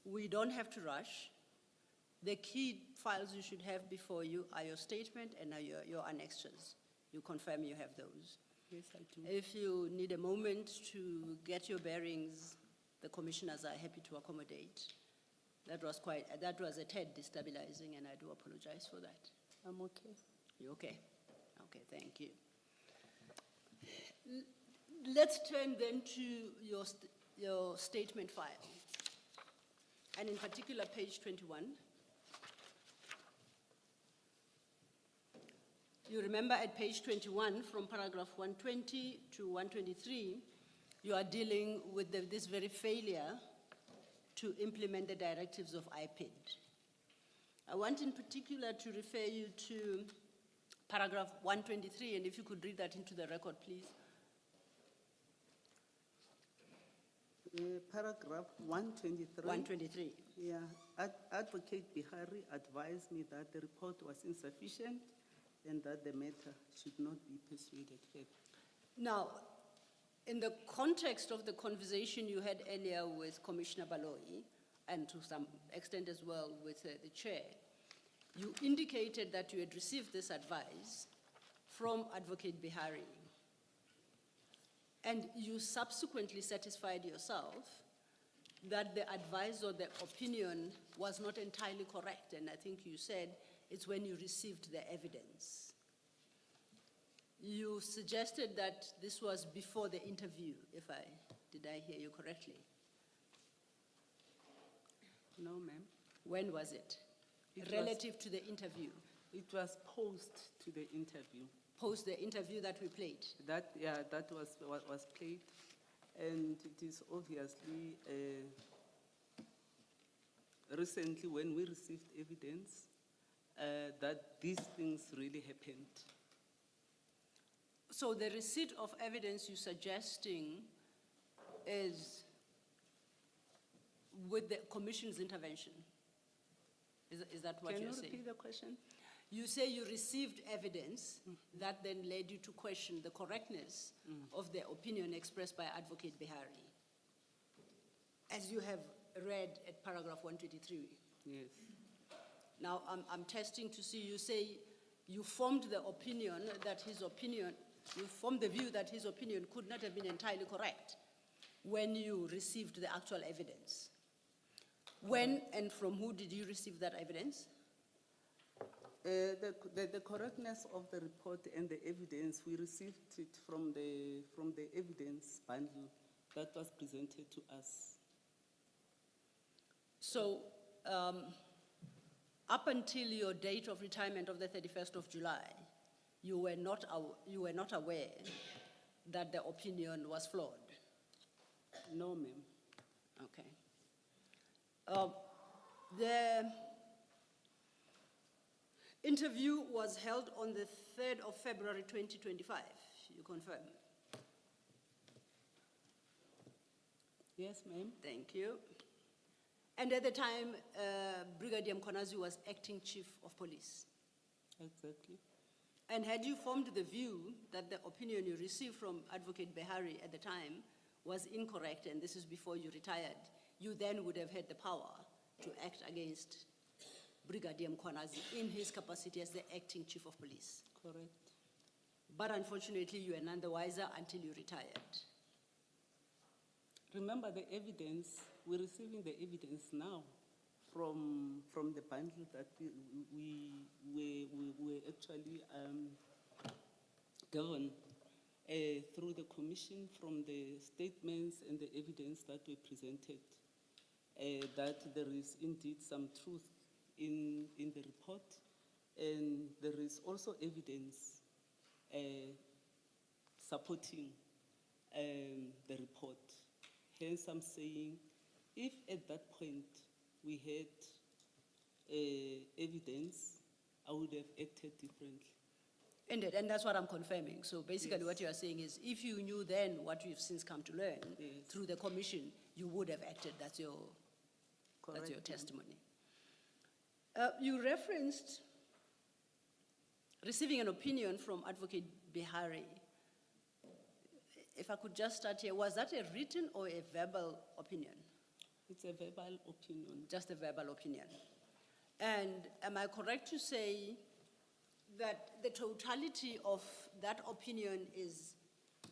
We don't have to rush. The key files you should have before you are your statement and your annexures. You confirm you have those. Yes, I do. If you need a moment to get your bearings, the commissioners are happy to accommodate. That was a tad destabilizing, and I do apologize for that. I'm okay. You okay? Okay, thank you. Let's turn then to your statement file, and in particular page 21. You remember at page 21, from paragraph 120 to 123, you are dealing with this very failure to implement the directives of IPID. I want in particular to refer you to paragraph 123, and if you could read that into the record, please. Paragraph 123. 123. Yeah. Advocate Bihari advised me that the report was insufficient and that the matter should not be pursued further. Now, in the context of the conversation you had earlier with Commissioner Baloyi, and to some extent as well with the chair, you indicated that you had received this advice from Advocate Bihari. And you subsequently satisfied yourself that the advice or the opinion was not entirely correct, and I think you said it's when you received the evidence. You suggested that this was before the interview, did I hear you correctly? No, ma'am. When was it? Relative to the interview? It was post to the interview. Post the interview that we played? That was played, and it is obviously recently when we received evidence that these things really happened. So the receipt of evidence you're suggesting is with the Commission's intervention? Is that what you're saying? Can you repeat the question? You say you received evidence that then led you to question the correctness of the opinion expressed by Advocate Bihari, as you have read at paragraph 123. Yes. Now, I'm testing to see, you say you formed the opinion that his opinion, you formed the view that his opinion could not have been entirely correct when you received the actual evidence. When and from who did you receive that evidence? The correctness of the report and the evidence, we received it from the evidence bundle that was presented to us. So, up until your date of retirement of the 31st of July, you were not aware that the opinion was flawed? No, ma'am. Okay. interview was held on the 3rd of February 2025. You confirm? Yes, ma'am. Thank you. And at the time, Brigadier Mkonazi was acting chief of police. Exactly. And had you formed the view that the opinion you received from Advocate Behari at the time was incorrect, and this is before you retired, you then would have had the power to act against Brigadier Mkonazi in his capacity as the acting chief of police. Correct. But unfortunately, you were none the wiser until you retired. Remember the evidence, we're receiving the evidence now from the bundle that we were actually given through the commission, from the statements and the evidence that were presented, that there is indeed some truth in the report, and there is also evidence supporting the report. Hence, I'm saying, if at that point we had evidence, I would have acted differently. Indeed, and that's what I'm confirming. So basically Yes. what you are saying is, if you knew then what we've since come to learn through the commission, you would have acted. That's your Correct, ma'am. testimony. You referenced receiving an opinion from Advocate Behari. If I could just start here, was that a written or a verbal opinion? It's a verbal opinion. Just a verbal opinion. And am I correct to say that the totality of that opinion is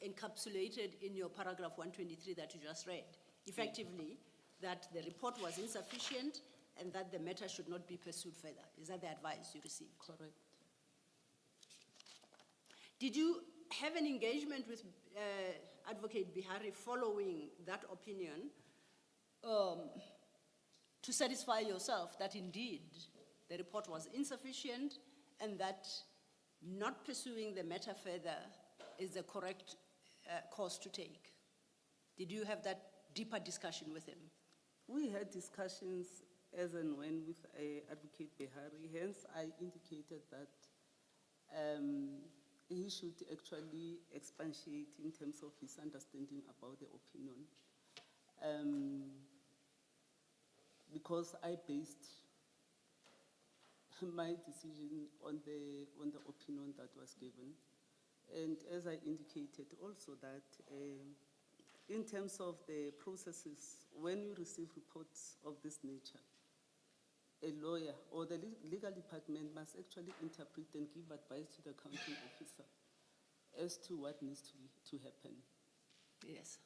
encapsulated in your paragraph 123 that you just read? Effectively, that the report was insufficient and that the matter should not be pursued further. Is that the advice you received? Correct. Did you have an engagement with Advocate Behari following that opinion to satisfy yourself that indeed the report was insufficient and that not pursuing the matter further is the correct course to take? Did you have that deeper discussion with him? We had discussions as and when with Advocate Behari. Hence, I indicated that he should actually expatiate in terms of his understanding about the opinion. Because I based my decision on the opinion that was given. And as I indicated also that in terms of the processes, when you receive reports of this nature, a lawyer or the legal department must actually interpret and give advice to the accounting officer as to what needs to happen. Yes.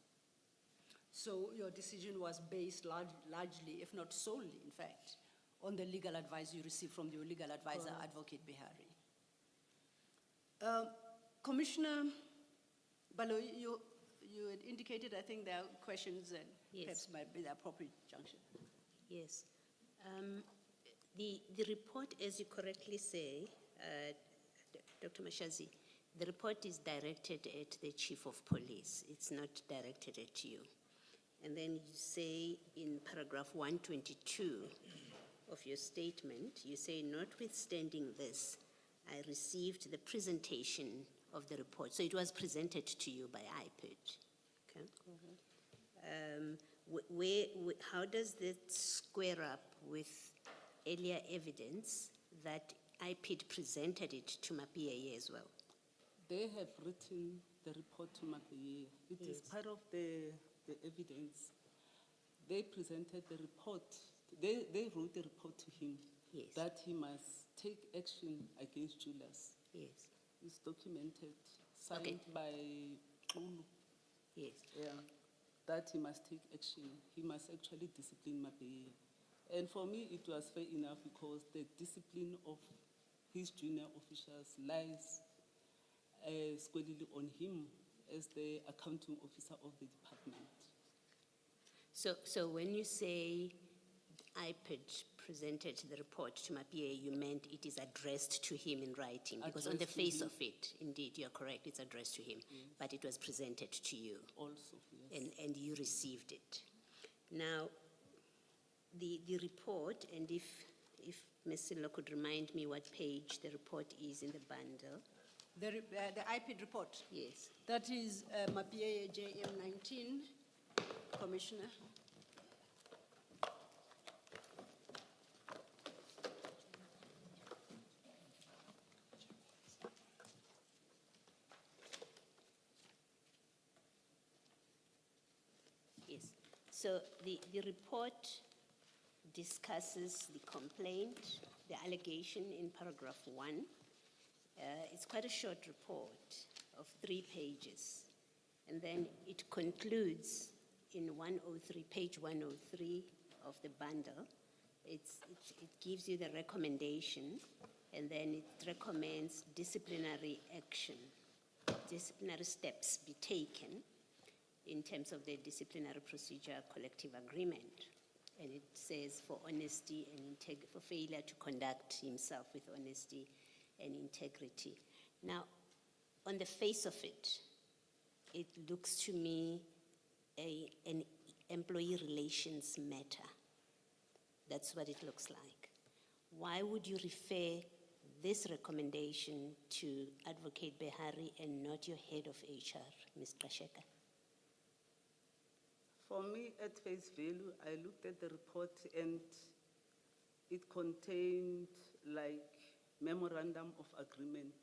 So your decision was based largely, if not solely, in fact, on the legal advice you received from your legal advisor, Correct. Advocate Behari. Commissioner Balo, you had indicated, I think there are questions and Yes. perhaps might be the appropriate junction. Yes. The report, as you correctly say, Dr. Mashazi, the report is directed at the Chief of Police. It's not directed at you. And then you say in paragraph 122 of your statement, you say, notwithstanding this, I received the presentation of the report. So it was presented to you by IPID. Okay? How does that square up with earlier evidence that IPID presented it to MAPIA as well? They have written the report to MAPIA. It is part of the evidence. They presented the report. They wrote the report to him that he must take action against Julius. Yes. It's documented, signed by Ulu. Yes. Yeah, that he must take action. He must actually discipline MAPIA. And for me, it was fair enough because the discipline of his junior officials lies squarely on him as the accounting officer of the department. So when you say IPID presented the report to MAPIA, you meant it is addressed to him in writing? Because on the Addressed to face him. of it, indeed, you're correct, it's addressed to him. Yes. But it was presented to you. Also, yes. And you received it. Now, the report, and if if Ms. Silo could remind me what page the report is in the bundle. The IPID report, Yes. that is MAPA JM 19, Commissioner. Yes. So the report discusses the complaint, the allegation in paragraph 1. It's quite a short report of 3 pages. And then it concludes in 103, page 103 of the bundle. It gives you the recommendation, and then it recommends disciplinary action, disciplinary steps be taken in terms of the disciplinary procedure collective agreement. And it says for honesty and for failure to conduct himself with honesty and integrity. Now, on the face of it, it looks to me an employee relations matter. That's what it looks like. Why would you refer this recommendation to Advocate Behari and not your head of HR, Ms. Kasheka? For me, at face value, I looked at the report and it contained like memorandum of agreement.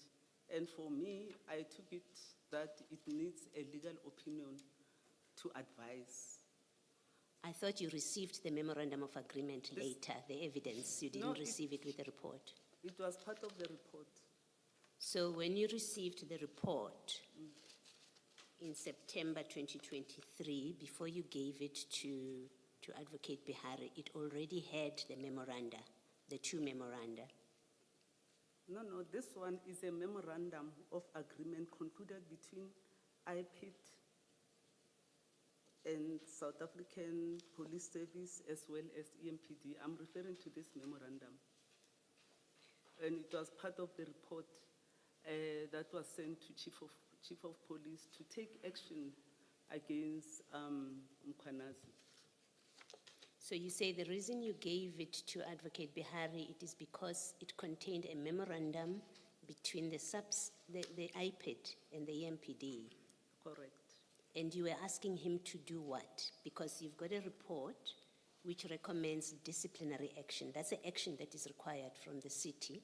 And for me, I took it that it needs a legal opinion to advise. I thought you received the memorandum of agreement later, the evidence. You didn't No, receive it with the report. It was part of the report. So when you received the report in September 2023, before you gave it to Advocate Behari, it already had the memoranda, the 2 memoranda. No, this one is a memorandum of agreement concluded between IPID and South African Police Service as well as EMPD. I'm referring to this memorandum. And it was part of the report that was sent to Chief of Police to take action against Mkhwanazi. So you say the reason you gave it to Advocate Behari, it is because it contained a memorandum between the IPID and the EMPD. Correct. And you were asking him to do what? Because you've got a report which recommends disciplinary action. That's the action that is required from the city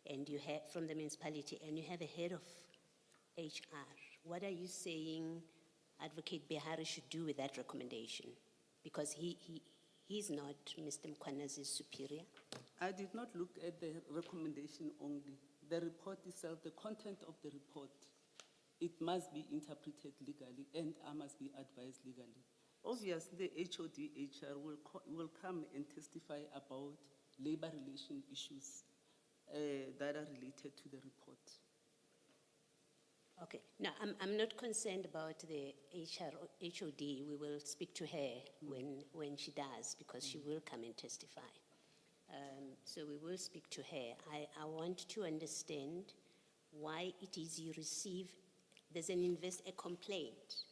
and you have from the municipality, and you have a head of HR. What are you saying Advocate Behari should do with that recommendation? Because he's not Mr. Mkhwanazi's superior. I did not look at the recommendation only. The report itself, the content of the report, it must be interpreted legally and I must be advised legally. Obviously, the HOD HR will come and testify about labor relation issues that are related to the report. Okay. Now, I'm not concerned about the HOD. We will speak to her when she does, because she will come and testify. So we will speak to her. I want to understand why it is you receive, there's a complaint,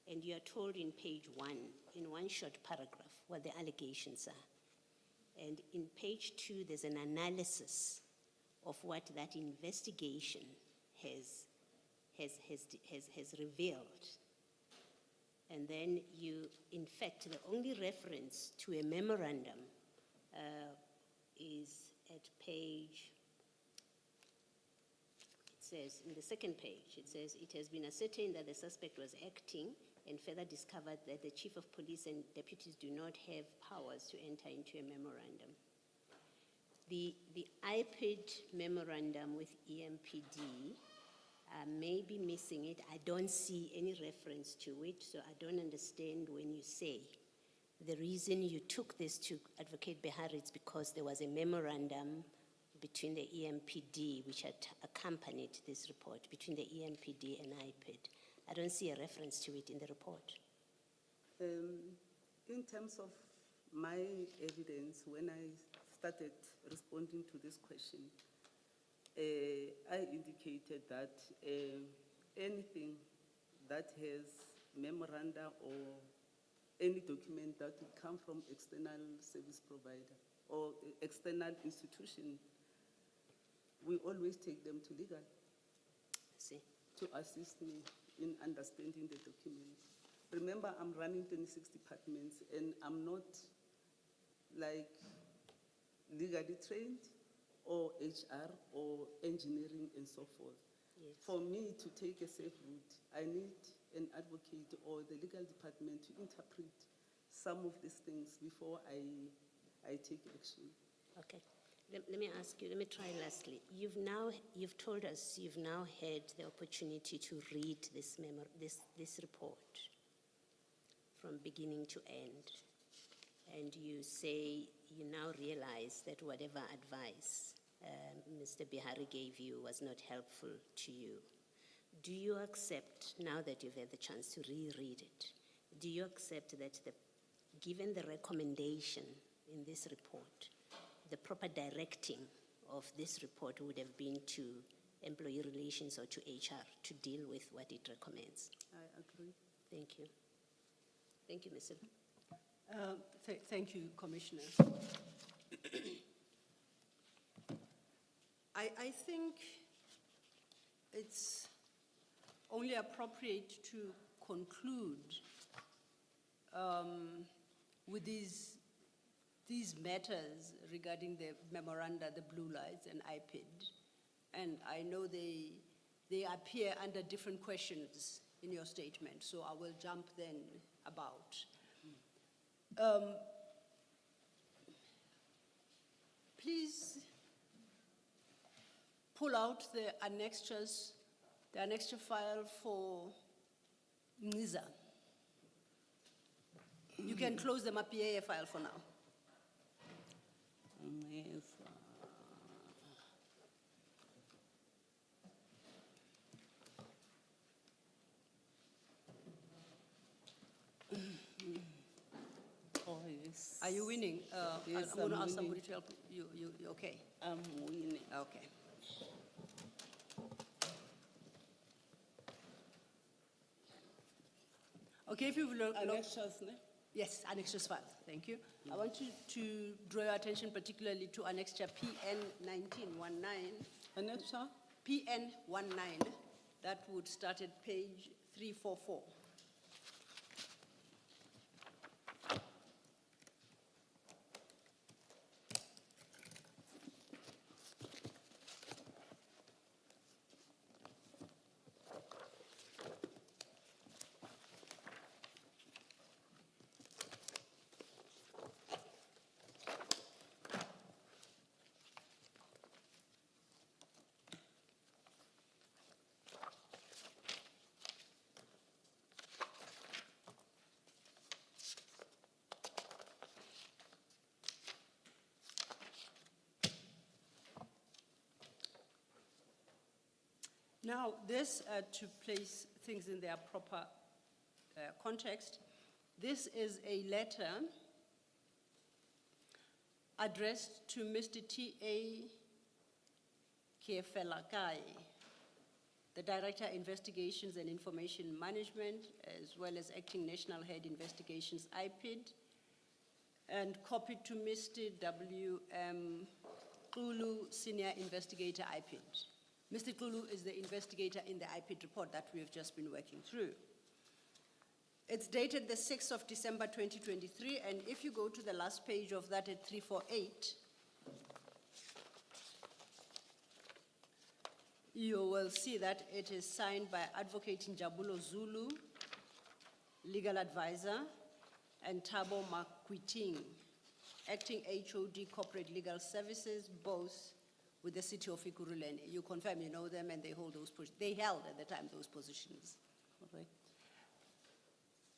and you are told in page 1, in one short paragraph, what the allegations are. And in page 2, there's an analysis of what that investigation has revealed. And then you, in fact, the only reference to a memorandum is at page, it says, in the second page, it says, it has been ascertained that the suspect was acting and further discovered that the chief of police and deputies do not have powers to enter into a memorandum. The IPID memorandum with EMPD, may be missing it. I don't see any reference to it, so I don't understand when you say the reason you took this to Advocate Behari is because there was a memorandum between the EMPD, which had accompanied this report, between the EMPD and IPID. I don't see a reference to it in the report. In terms of my evidence, when I started responding to this question, I indicated that anything that has memoranda or any document that would come from external service provider or external institution, we always take them to legal See, to assist me in understanding the document. Remember, I'm running 26 departments and I'm not like legally trained or HR or engineering and so forth. Yes. For me to take a safe route, I need an advocate or the legal department to interpret some of these things before I take action. okay. Let me ask you, let me try lastly. You've told us you've now had the opportunity to read this report from beginning to end. And you say you now realize that whatever advice Mr. Bihari gave you was not helpful to you. Do you accept, now that you've had the chance to reread it, do you accept that given the recommendation in this report, the proper directing of this report would have been to employee relations or to HR to deal with what it recommends? I agree. Thank you. Thank you, Ms. Thank you, Commissioner. I think it's only appropriate to conclude with these matters regarding the memoranda, the blue lights and IPID. And I know they appear under different questions in your statement, so I will jump then about. Please pull out the annexures, the annexure file for NISA. You can close the MAPIA file for now. Oh, yes. Are you winning? Yes, I'm going to I'm ask somebody winning. to help you. You okay? I'm winning. Okay. Okay, if you've looked. Annexures, ne? Yes, annexures file. Thank you. I want you to draw your attention particularly to annexure PN 1919. Annexure? PN 19. That would start at page 344. Now, this, to place things in their proper context, this is a letter addressed to Mr. T.A. Kiefelakai, the Director Investigations and Information Management, as well as Acting National Head Investigations, IPID, and copied to Mr. W.M. Kulu, Senior Investigator, IPID. Mr. Kulu is the investigator in the IPID report that we have just been working through. It's dated the 6th of December 2023, and if you go to the last page of that at 348, you will see that it is signed by Advocate Njabulo Zulu, legal advisor, and Thabo Makwiting, acting HOD Corporate Legal Services, both with the city of Ikuruleni. You confirm you know them and they hold those positions. They held at the time those positions. Correct.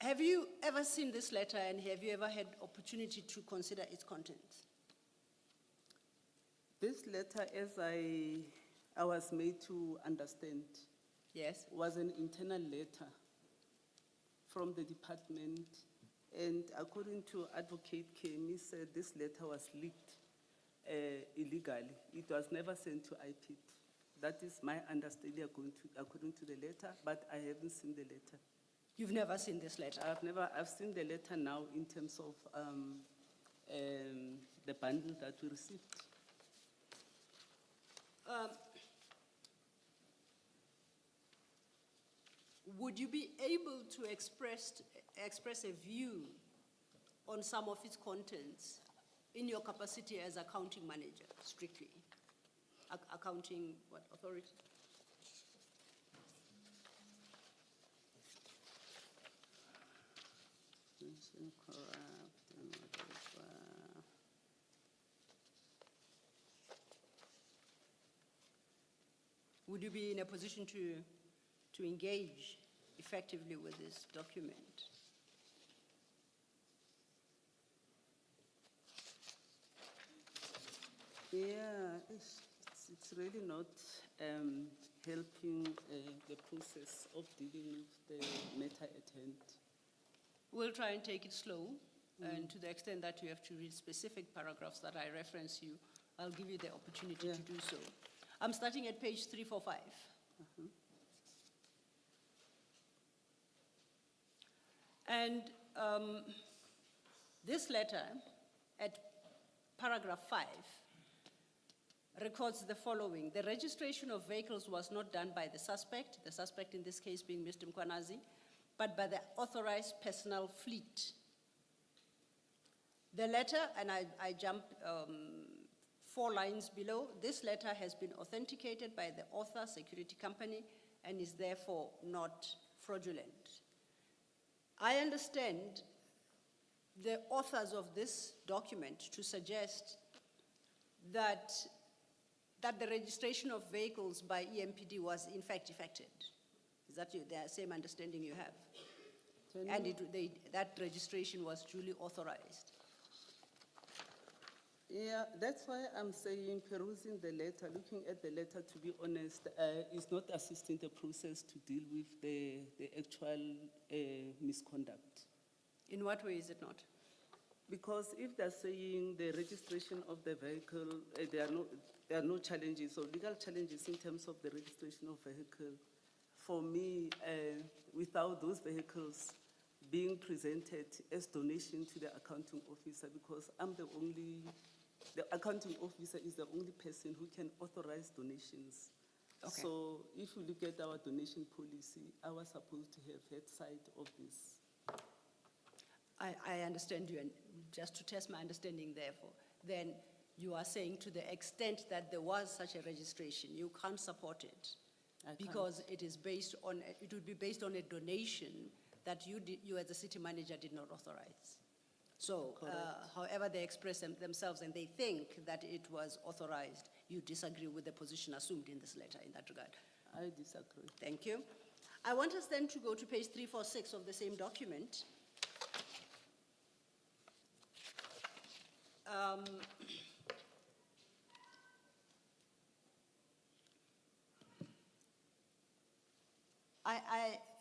Have you ever seen this letter and have you ever had opportunity to consider its contents? This letter, as I was made to understand, Yes. was an internal letter from the department, and according to Advocate Kemi, said this letter was leaked illegally. It was never sent to IPID. That is my understanding according to the letter, but I haven't seen the letter. You've never seen this letter? I've seen the letter now in terms of the bundle that we received. Would you be able to express a view on some of its contents in your capacity as accounting manager, strictly? Accounting, what, authority? Would you be in a position to engage effectively with this document? Yeah, it's really not helping the process of dealing with the matter at hand. We'll try and take it slow, and to the extent that you have to read specific paragraphs that I reference you, I'll give you the opportunity to do so. I'm starting at page 345. And this letter, at paragraph 5, records the following. The registration of vehicles was not done by the suspect in this case being Mr. Mkwanazi, but by the authorized personal fleet. The letter, and I jump 4 lines below, this letter has been authenticated by the author security company and is therefore not fraudulent. I understand the authors of this document to suggest that the registration of vehicles by EMPD was in fact effected. Is that the same understanding you have? And that registration was duly authorized. Yeah, that's why I'm saying perusing the letter, looking at the letter, to be honest, is not assisting the process to deal with the actual misconduct. In what way is it not? Because if they're saying the registration of the vehicle, there are no challenges or legal challenges in terms of the registration of vehicle. For me, without those vehicles being presented as donation to the accounting officer, because the accounting officer is the only person who can authorize donations. Okay. So if you look at our donation policy, I was supposed to have had sight of this. I understand you, and just to test my understanding therefore, then you are saying to the extent that there was such a registration, you can't support it because it would be based on a donation that you as the city manager did not authorize. So, however they express themselves and they think that it was authorized, you disagree with the position assumed in this letter in that regard. I disagree. Thank you. I want us then to go to page 346 of the same document.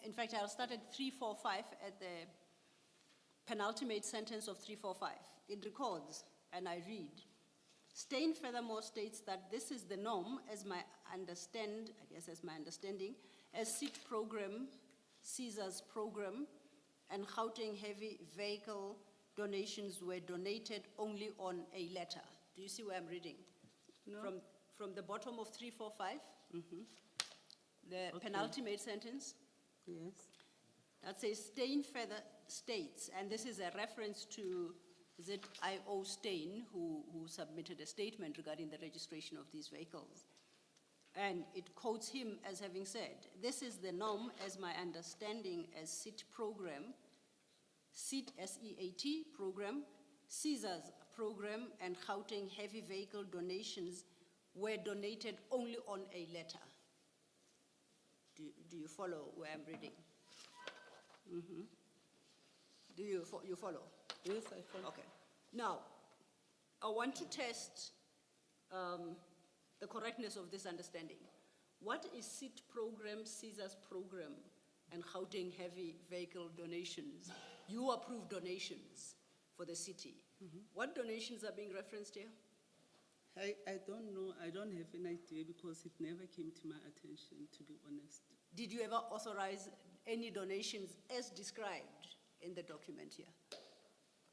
In fact, I'll start at 345 at the penultimate sentence of 345. It records, and I read, Stein furthermore states that this is the norm as my understanding, as SIT program, Caesar's program, and Gauteng heavy vehicle donations were donated only on a letter. Do you see where I'm reading? No. From the bottom of 345, the penultimate sentence. Yes. That says Stein further states, and this is a reference to, is it I.O. Stein, who submitted a statement regarding the registration of these vehicles. And it quotes him as having said, this is the norm as my understanding as SIT program, SIT, S-E-A-T program, Caesar's program, and Gauteng heavy vehicle donations were donated only on a letter. Do you follow where I'm reading? Mm-hmm. Do you follow? Yes, I follow. Okay. Now, I want to test the correctness of this understanding. What is SIT program, Caesar's program, and Gauteng heavy vehicle donations? You approve donations for the city. Mm-hmm. What donations are being referenced here? I don't know. I don't have an idea because it never came to my attention, to be honest. Did you ever authorize any donations as described in the document here?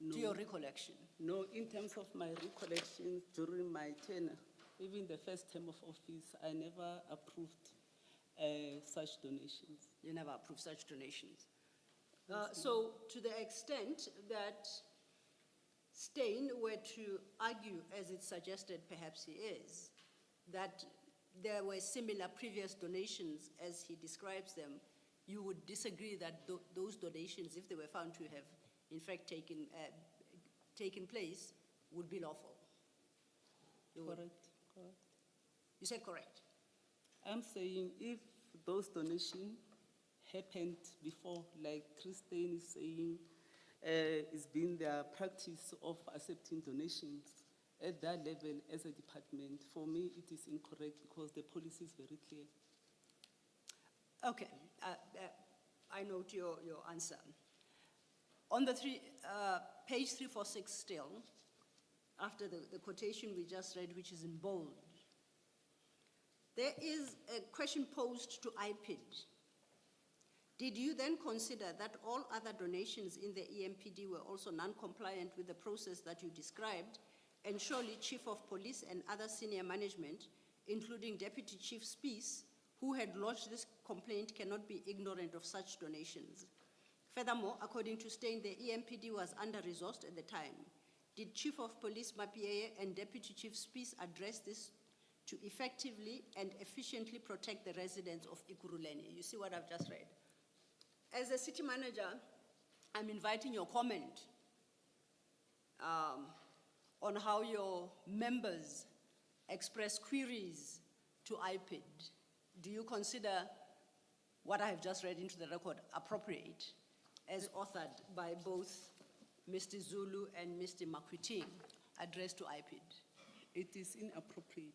No. To your recollection? No, in terms of my recollection during my tenure, even the first term of office, I never approved such donations. You never approved such donations. So to the extent that Steyn were to argue, as it suggested perhaps he is, that there were similar previous donations as he describes them, you would disagree that those donations, if they were found to have in fact taken place, would be lawful? Correct. You said correct. I'm saying if those donations happened before, like Christine is saying, it's been their practice of accepting donations at that level as a department. For me, it is incorrect because the policy is very clear. Okay, I note your answer. On the page 346 still, after the quotation we just read, which is in bold, there is a question posed to IPID. Did you then consider that all other donations in the EMPD were also non-compliant with the process that you described, and surely Chief of Police and other senior management, including Deputy Chief Spees, who had lodged this complaint, cannot be ignorant of such donations? Furthermore, according to Steyn, the EMPD was under-resourced at the time. Did Chief of Police Mapieye and Deputy Chief Spees address this to effectively and efficiently protect the residents of Ikuruleni? You see what I've just read. As a city manager, I'm inviting your comment on how your members express queries to IPID. Do you consider what I have just read into the record appropriate, as authored by both Mr. Zulu and Mr. Makwiting, addressed to IPID? It is inappropriate.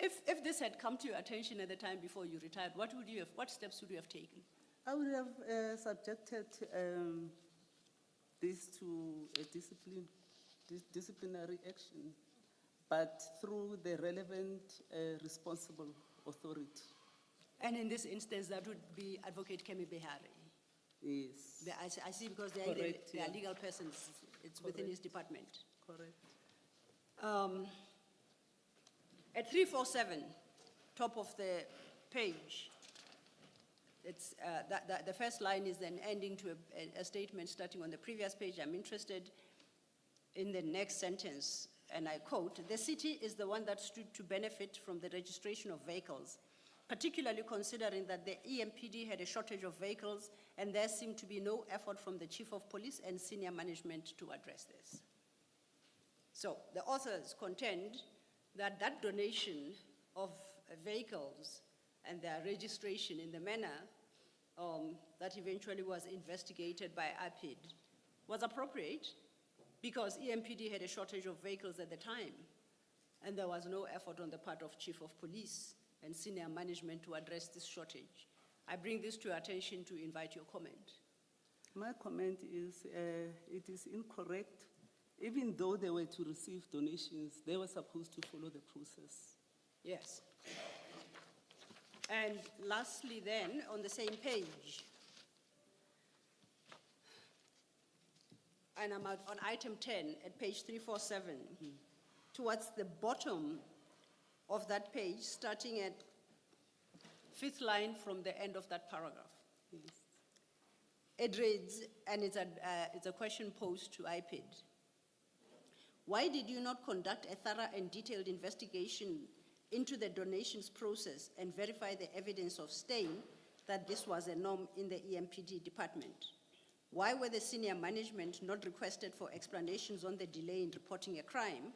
If this had come to your attention at the time before you retired, what steps would you have taken? I would have subjected this to a disciplinary action, but through the relevant responsible authority. And in this instance, that would be Advocate Kemi Behari? Yes. I see, because they are legal persons. It's within his department. Correct. At 347, top of the page, it's, the first line is then ending to a statement starting on the previous page. I'm interested in the next sentence, and I quote, "The city is the one that stood to benefit from the registration of vehicles, particularly considering that the EMPD had a shortage of vehicles and there seemed to be no effort from the Chief of Police and senior management to address this." So the authors contend that that donation of vehicles and their registration in the manner that eventually was investigated by IPID was appropriate because EMPD had a shortage of vehicles at the time, and there was no effort on the part of Chief of Police and senior management to address this shortage. I bring this to your attention to invite your comment. My comment is it is incorrect. Even though they were to receive donations, they were supposed to follow the process. Yes. And lastly then, on the same page, and I'm on item 10 at page 347, towards the bottom of that page, starting at 5th line from the end of that paragraph. Yes. It reads, and it's a question posed to IPID. Why did you not conduct a thorough and detailed investigation into the donations process and verify the evidence of Steyn that this was a norm in the EMPD department? Why were the senior management not requested for explanations on the delay in reporting a crime,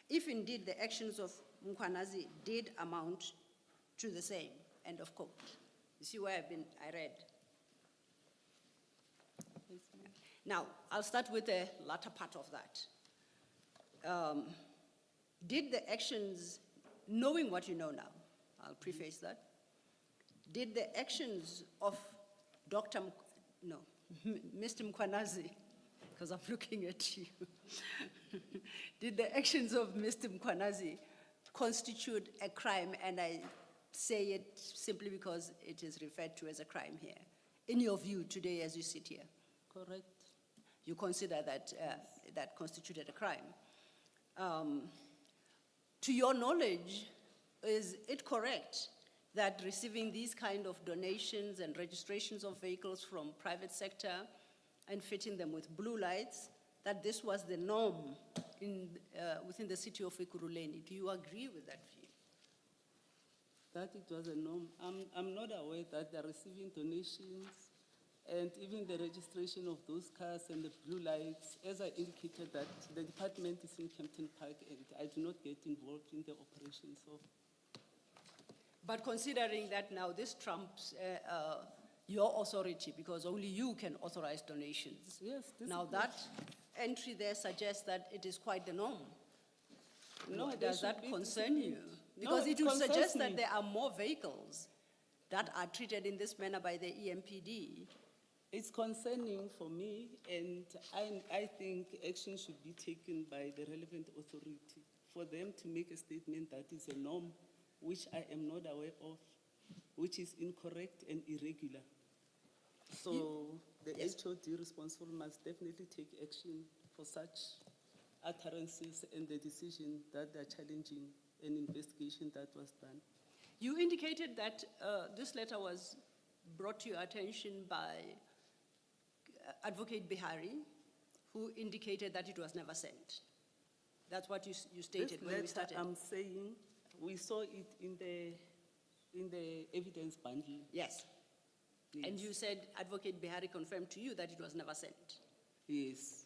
if indeed the actions of Mkhwanazi did amount to the same? End of quote. You see where I read. Now, I'll start with the latter part of that. Did the actions, knowing what you know now, I'll preface that, did the actions of Mr. Mkhwanazi, because I'm looking at you, did the actions of Mr. Mkhwanazi constitute a crime? And I say it simply because it is referred to as a crime here, in your view today as you sit here. Correct. You consider that that constituted a crime. To your knowledge, is it correct that receiving these kind of donations and registrations of vehicles from private sector and fitting them with blue lights, that this was the norm within the city of Ekurhuleni? Do you agree with that view? That it was a norm. I'm not aware that they're receiving donations and even the registration of those cars and the blue lights. As I indicated, that the department is in Kempton Park and I do not get involved in the operations of. But considering that now this trumps your authority, because only you can authorize donations. Yes. Now that entry there suggests that it is quite the norm. No, Does that concern you? Because it would suggest that there are more vehicles that are treated in this manner by the EMPD. It's concerning for me, and I think action should be taken by the relevant authority for them to make a statement that is a norm, which I am not aware of, which is incorrect and irregular. So the HOD responsible must definitely take action for such utterances and the decision that they're challenging an investigation that was done. You indicated that this letter was brought to your attention by Advocate Bihari, who indicated that it was never sent. That's what you stated when we started. I'm saying we saw it in the evidence bundle. Yes. And you said Advocate Bihari confirmed to you that it was never sent. Yes.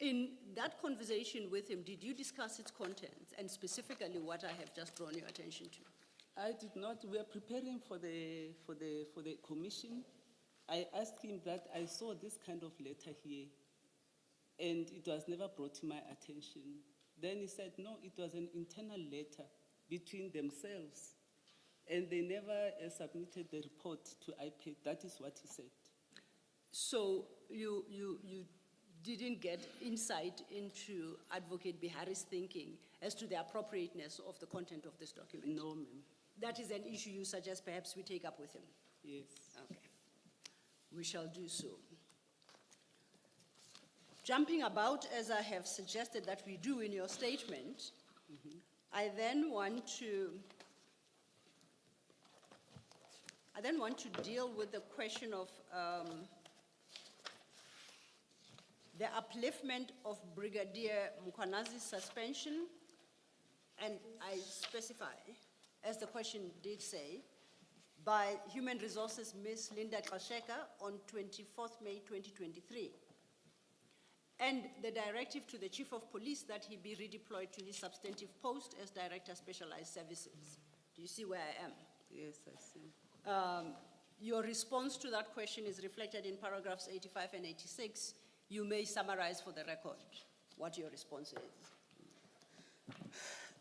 In that conversation with him, did you discuss its contents and specifically what I have just drawn your attention to? I did not. We are preparing for the commission. I asked him that I saw this kind of letter here, and it was never brought to my attention. Then he said, no, it was an internal letter between themselves, and they never submitted the report to IPEC. That is what he said. So you didn't get insight into Advocate Bihari's thinking as to the appropriateness of the content of this document? No, ma'am. That is an issue you suggest perhaps we take up with him? Yes. Okay. We shall do so. Jumping about, as I have suggested that we do in your statement, I then want to deal with the question of the upliftment of Brigadier Mukwanazi's suspension, and I specify, as the question did say, by Human Resources Ms. Linda Kasheka on 24th May 2023, and the directive to the Chief of Police that he be redeployed to his substantive post as Director Specialized Services. Do you see where I am? Yes, I see. Your response to that question is reflected in paragraphs 85 and 86. You may summarize for the record what your response is.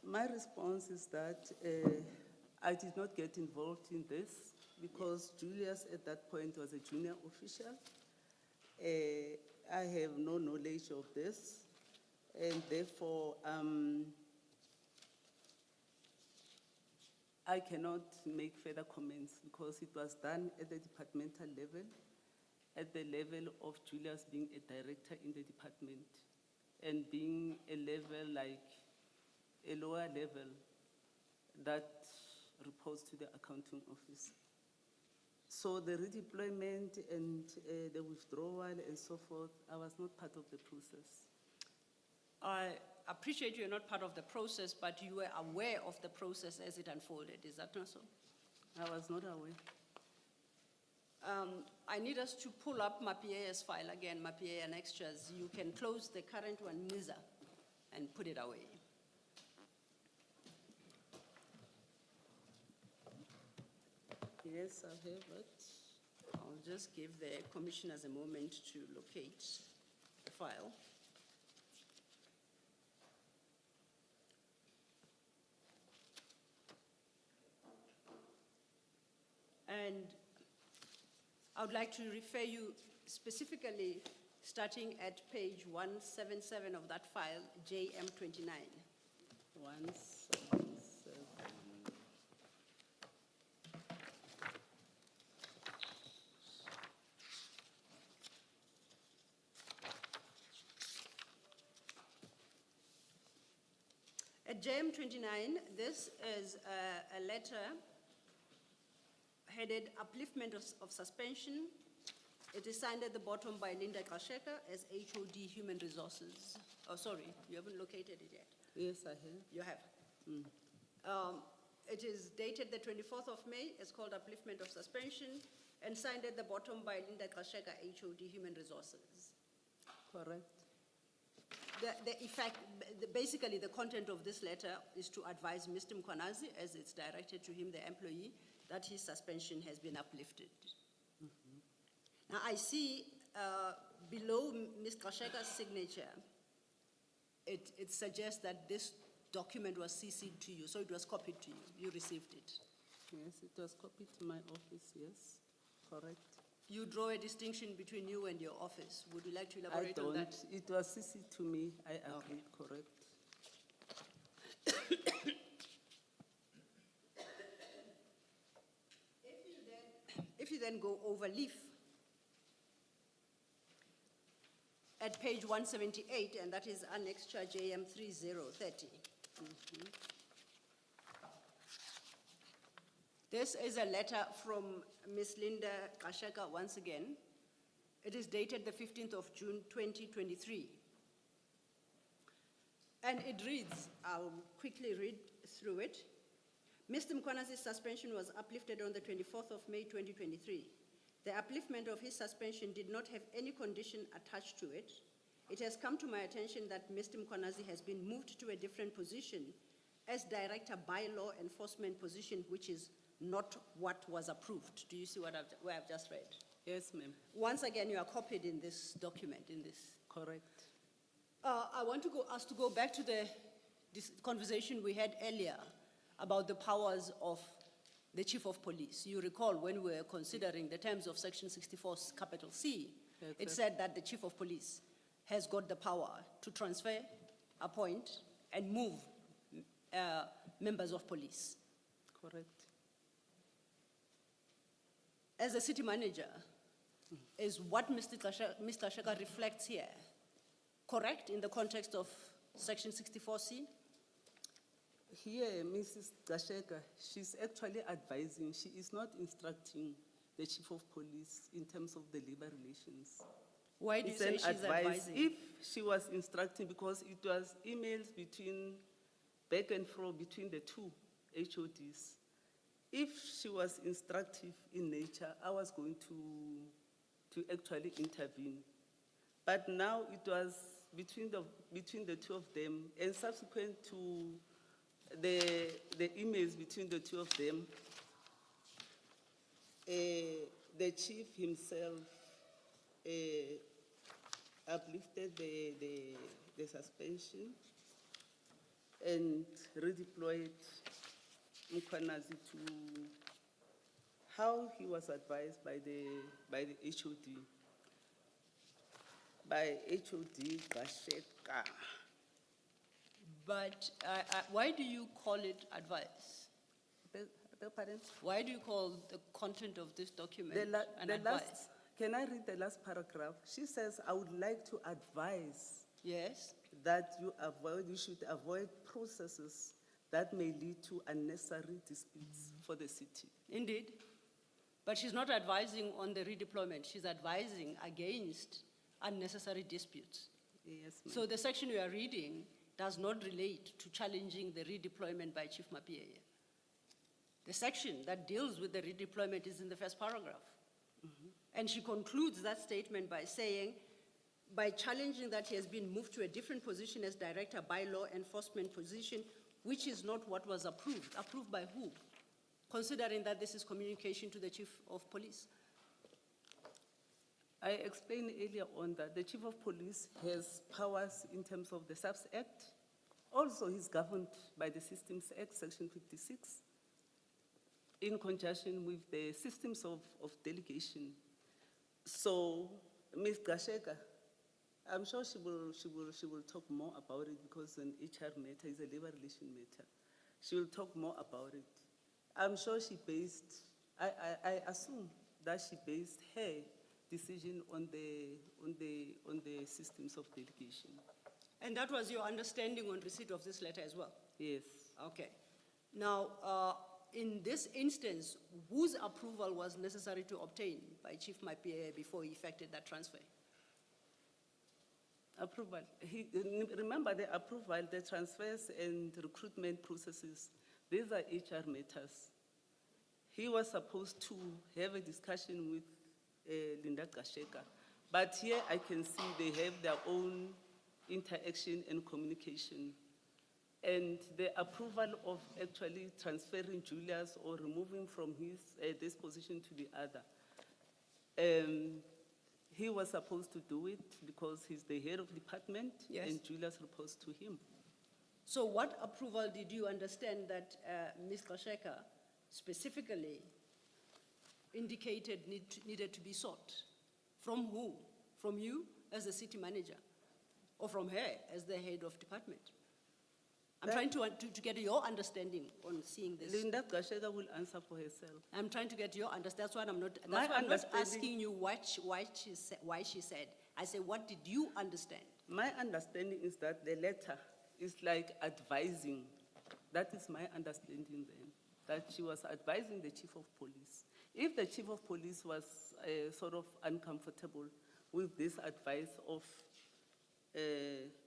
My response is that I did not get involved in this because Julius at that point was a junior official. I have no knowledge of this, and therefore I cannot make further comments because it was done at the departmental level, at the level of Julius being a director in the department and being a level like a lower level that reports to the accounting office. So the redeployment and the withdrawal and so forth, I was not part of the process. I appreciate you're not part of the process, but you were aware of the process as it unfolded. Is that not so? I was not aware. I need us to pull up Mapiea's file again, Mapiea and extras. You can close the current one, Niza, and put it away. Yes, I have it. I'll just give the commissioners a moment to locate the file. And I would like to refer you specifically starting at page 177 of that file, JM29. 177. JM 29, this is a letter headed Upliftment of Suspension. It is signed at the bottom by Linda Kasheka as HOD Human Resources. Oh, sorry, you haven't located it yet. Yes, I have. You have. It is dated the 24th of May. It's called Upliftment of Suspension and signed at the bottom by Linda Kasheka, HOD Human Resources. Correct. Basically, the content of this letter is to advise Mr. Mkwanazi, as it's directed to him, the employee, that his suspension has been uplifted. Now, I see below Ms. Kasheka's signature, it suggests that this document was CC'd to you, so it was copied to you. You received it. Yes, it was copied to my office, yes, correct. You draw a distinction between you and your office. Would you like to elaborate on that? It was CC'd to me, I agree, correct. If you then go over leaf, at page 178, and that is annexure JM 3030. This is a letter from Ms. Linda Kasheka once again. It is dated the 15th of June 2023. And it reads, I'll quickly read through it. Mr. Mkwanazi's suspension was uplifted on the 24th of May 2023. The upliftment of his suspension did not have any condition attached to it. It has come to my attention that Mr. Mkwanazi has been moved to a different position as Director Bylaw Enforcement position, which is not what was approved. Do you see what where I've just read? Yes, ma'am. Once again, you are copied in this document, in this. Correct. I want us to go back to this conversation we had earlier about the powers of the Chief of Police. You recall when we were considering the terms of Section 64, capital C, it said that the Chief of Police has got the power to transfer, appoint, and move members of police. Correct. As a city manager, is what Mr. Kasheka reflects here correct in the context of Section 64C? Here, Mrs. Kasheka, she's actually advising. She is not instructing the Chief of Police in terms of the labor relations. Why do you say she's advising? If she was instructing, because it was emails between, back and forth between the two HODs. If she was instructive in nature, I was going to actually intervene. But now it was between the two of them, and subsequent to the emails between the two of them, the chief himself uplifted the suspension and redeployed Mkwanazi to how he was advised by the HOD, by HOD Kasheka. But why do you call it advice? Pardon? Why do you call the content of this document an the advice? Can I read the last paragraph? She says, I would like to advise Yes. that you should avoid processes that may lead to unnecessary disputes for the city. Indeed. But she's not advising on the redeployment. She's advising against unnecessary disputes. Yes, ma'am. So the section we are reading does not relate to challenging the redeployment by Chief Mapieye. The section that deals with the redeployment is in the first paragraph. And she concludes that statement by saying, by challenging that he has been moved to a different position as Director Bylaw Enforcement position, which is not what was approved. Approved by who? Considering that this is communication to the Chief of Police. I explained earlier on that the Chief of Police has powers in terms of the SAPS Act. Also, he's governed by the Systems Act, Section 56, in conjunction with the systems of delegation. So, Ms. Kasheka, I'm sure she will talk more about it because an HR matter is a labor relation matter. She will talk more about it. I'm sure she based, I assume that she based her decision on the systems of delegation. And that was your understanding on receipt of this letter as well? Yes. Okay. Now, in this instance, whose approval was necessary to obtain by Chief Mapie before he effected that transfer? Approval. Remember the approval, the transfers and recruitment processes, these are HR matters. He was supposed to have a discussion with Linda Gasheka, but here I can see they have their own interaction and communication. And the approval of actually transferring Julius or removing from this position to the other, he was supposed to do it because he's the head of department. Yes. And Julius reports to him. So what approval did you understand that Ms. Kasheka specifically indicated needed to be sought? From who? From you as the city manager? Or from her as the head of department? I'm trying to get your understanding on seeing this. Linda Gasheka will answer for herself. I'm trying to get your understanding. That's why I'm not, My that's why I'm not understanding- asking you why she said. I said, what did you understand? My understanding is that the letter is like advising. That is my understanding then, that she was advising the chief of police. If the chief of police was sort of uncomfortable with this advice of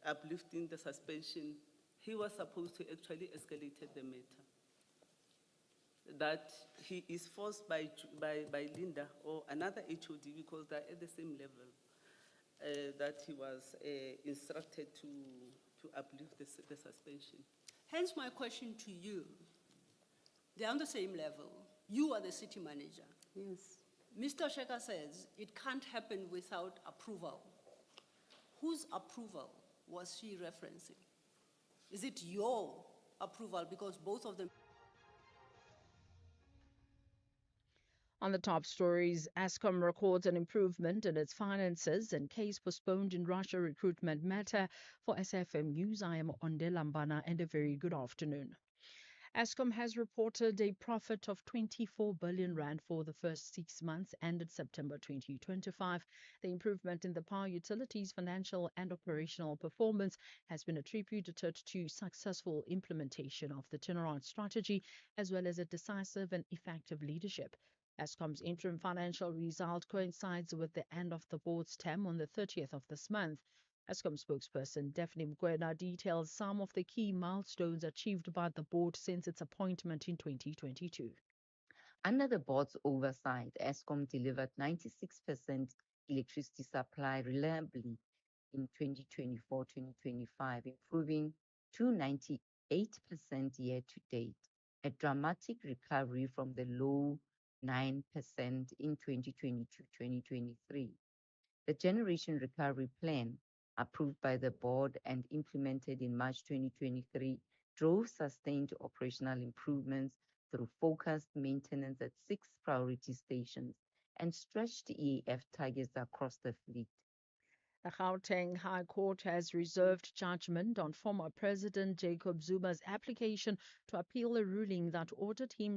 uplifting the suspension, he was supposed to actually escalate the matter. That he is forced by Linda or another HOD, because they're at the same level, that he was instructed to uplift the suspension. Hence my question to you. They're on the same level. You are the city manager. Yes. Mr. Sheka says it can't happen without approval. Whose approval was she referencing? Is it your approval? Because both of them. On the top stories, Ascom records an improvement in its finances and case postponed in Russia recruitment matter. For SFM News, I am Onde Lambana, and a very good afternoon. Ascom has reported a profit of 24 billion rand for the first 6 months ended September 2025. The improvement in the power utilities financial and operational performance has been attributed to successful implementation of the turnaround strategy as well as a decisive and effective leadership. Ascom's interim financial result coincides with the end of the board's term on the 30th of this month. Ascom spokesperson Daphne Mkwena details some of the key milestones achieved by the board since its appointment in 2022. Under the board's oversight, Eskom delivered 96% electricity supply reliably in 2024-2025, improving to 98% year to date, a dramatic recovery from the low 9% in 2022-2023. The Generation Recovery Plan, approved by the board and implemented in March 2023, drove sustained operational improvements through focused maintenance at 6 priority stations and stretched EAF targets across the fleet. The Gauteng High Court has reserved judgment on former President Jacob Zuma's application to appeal a ruling that ordered him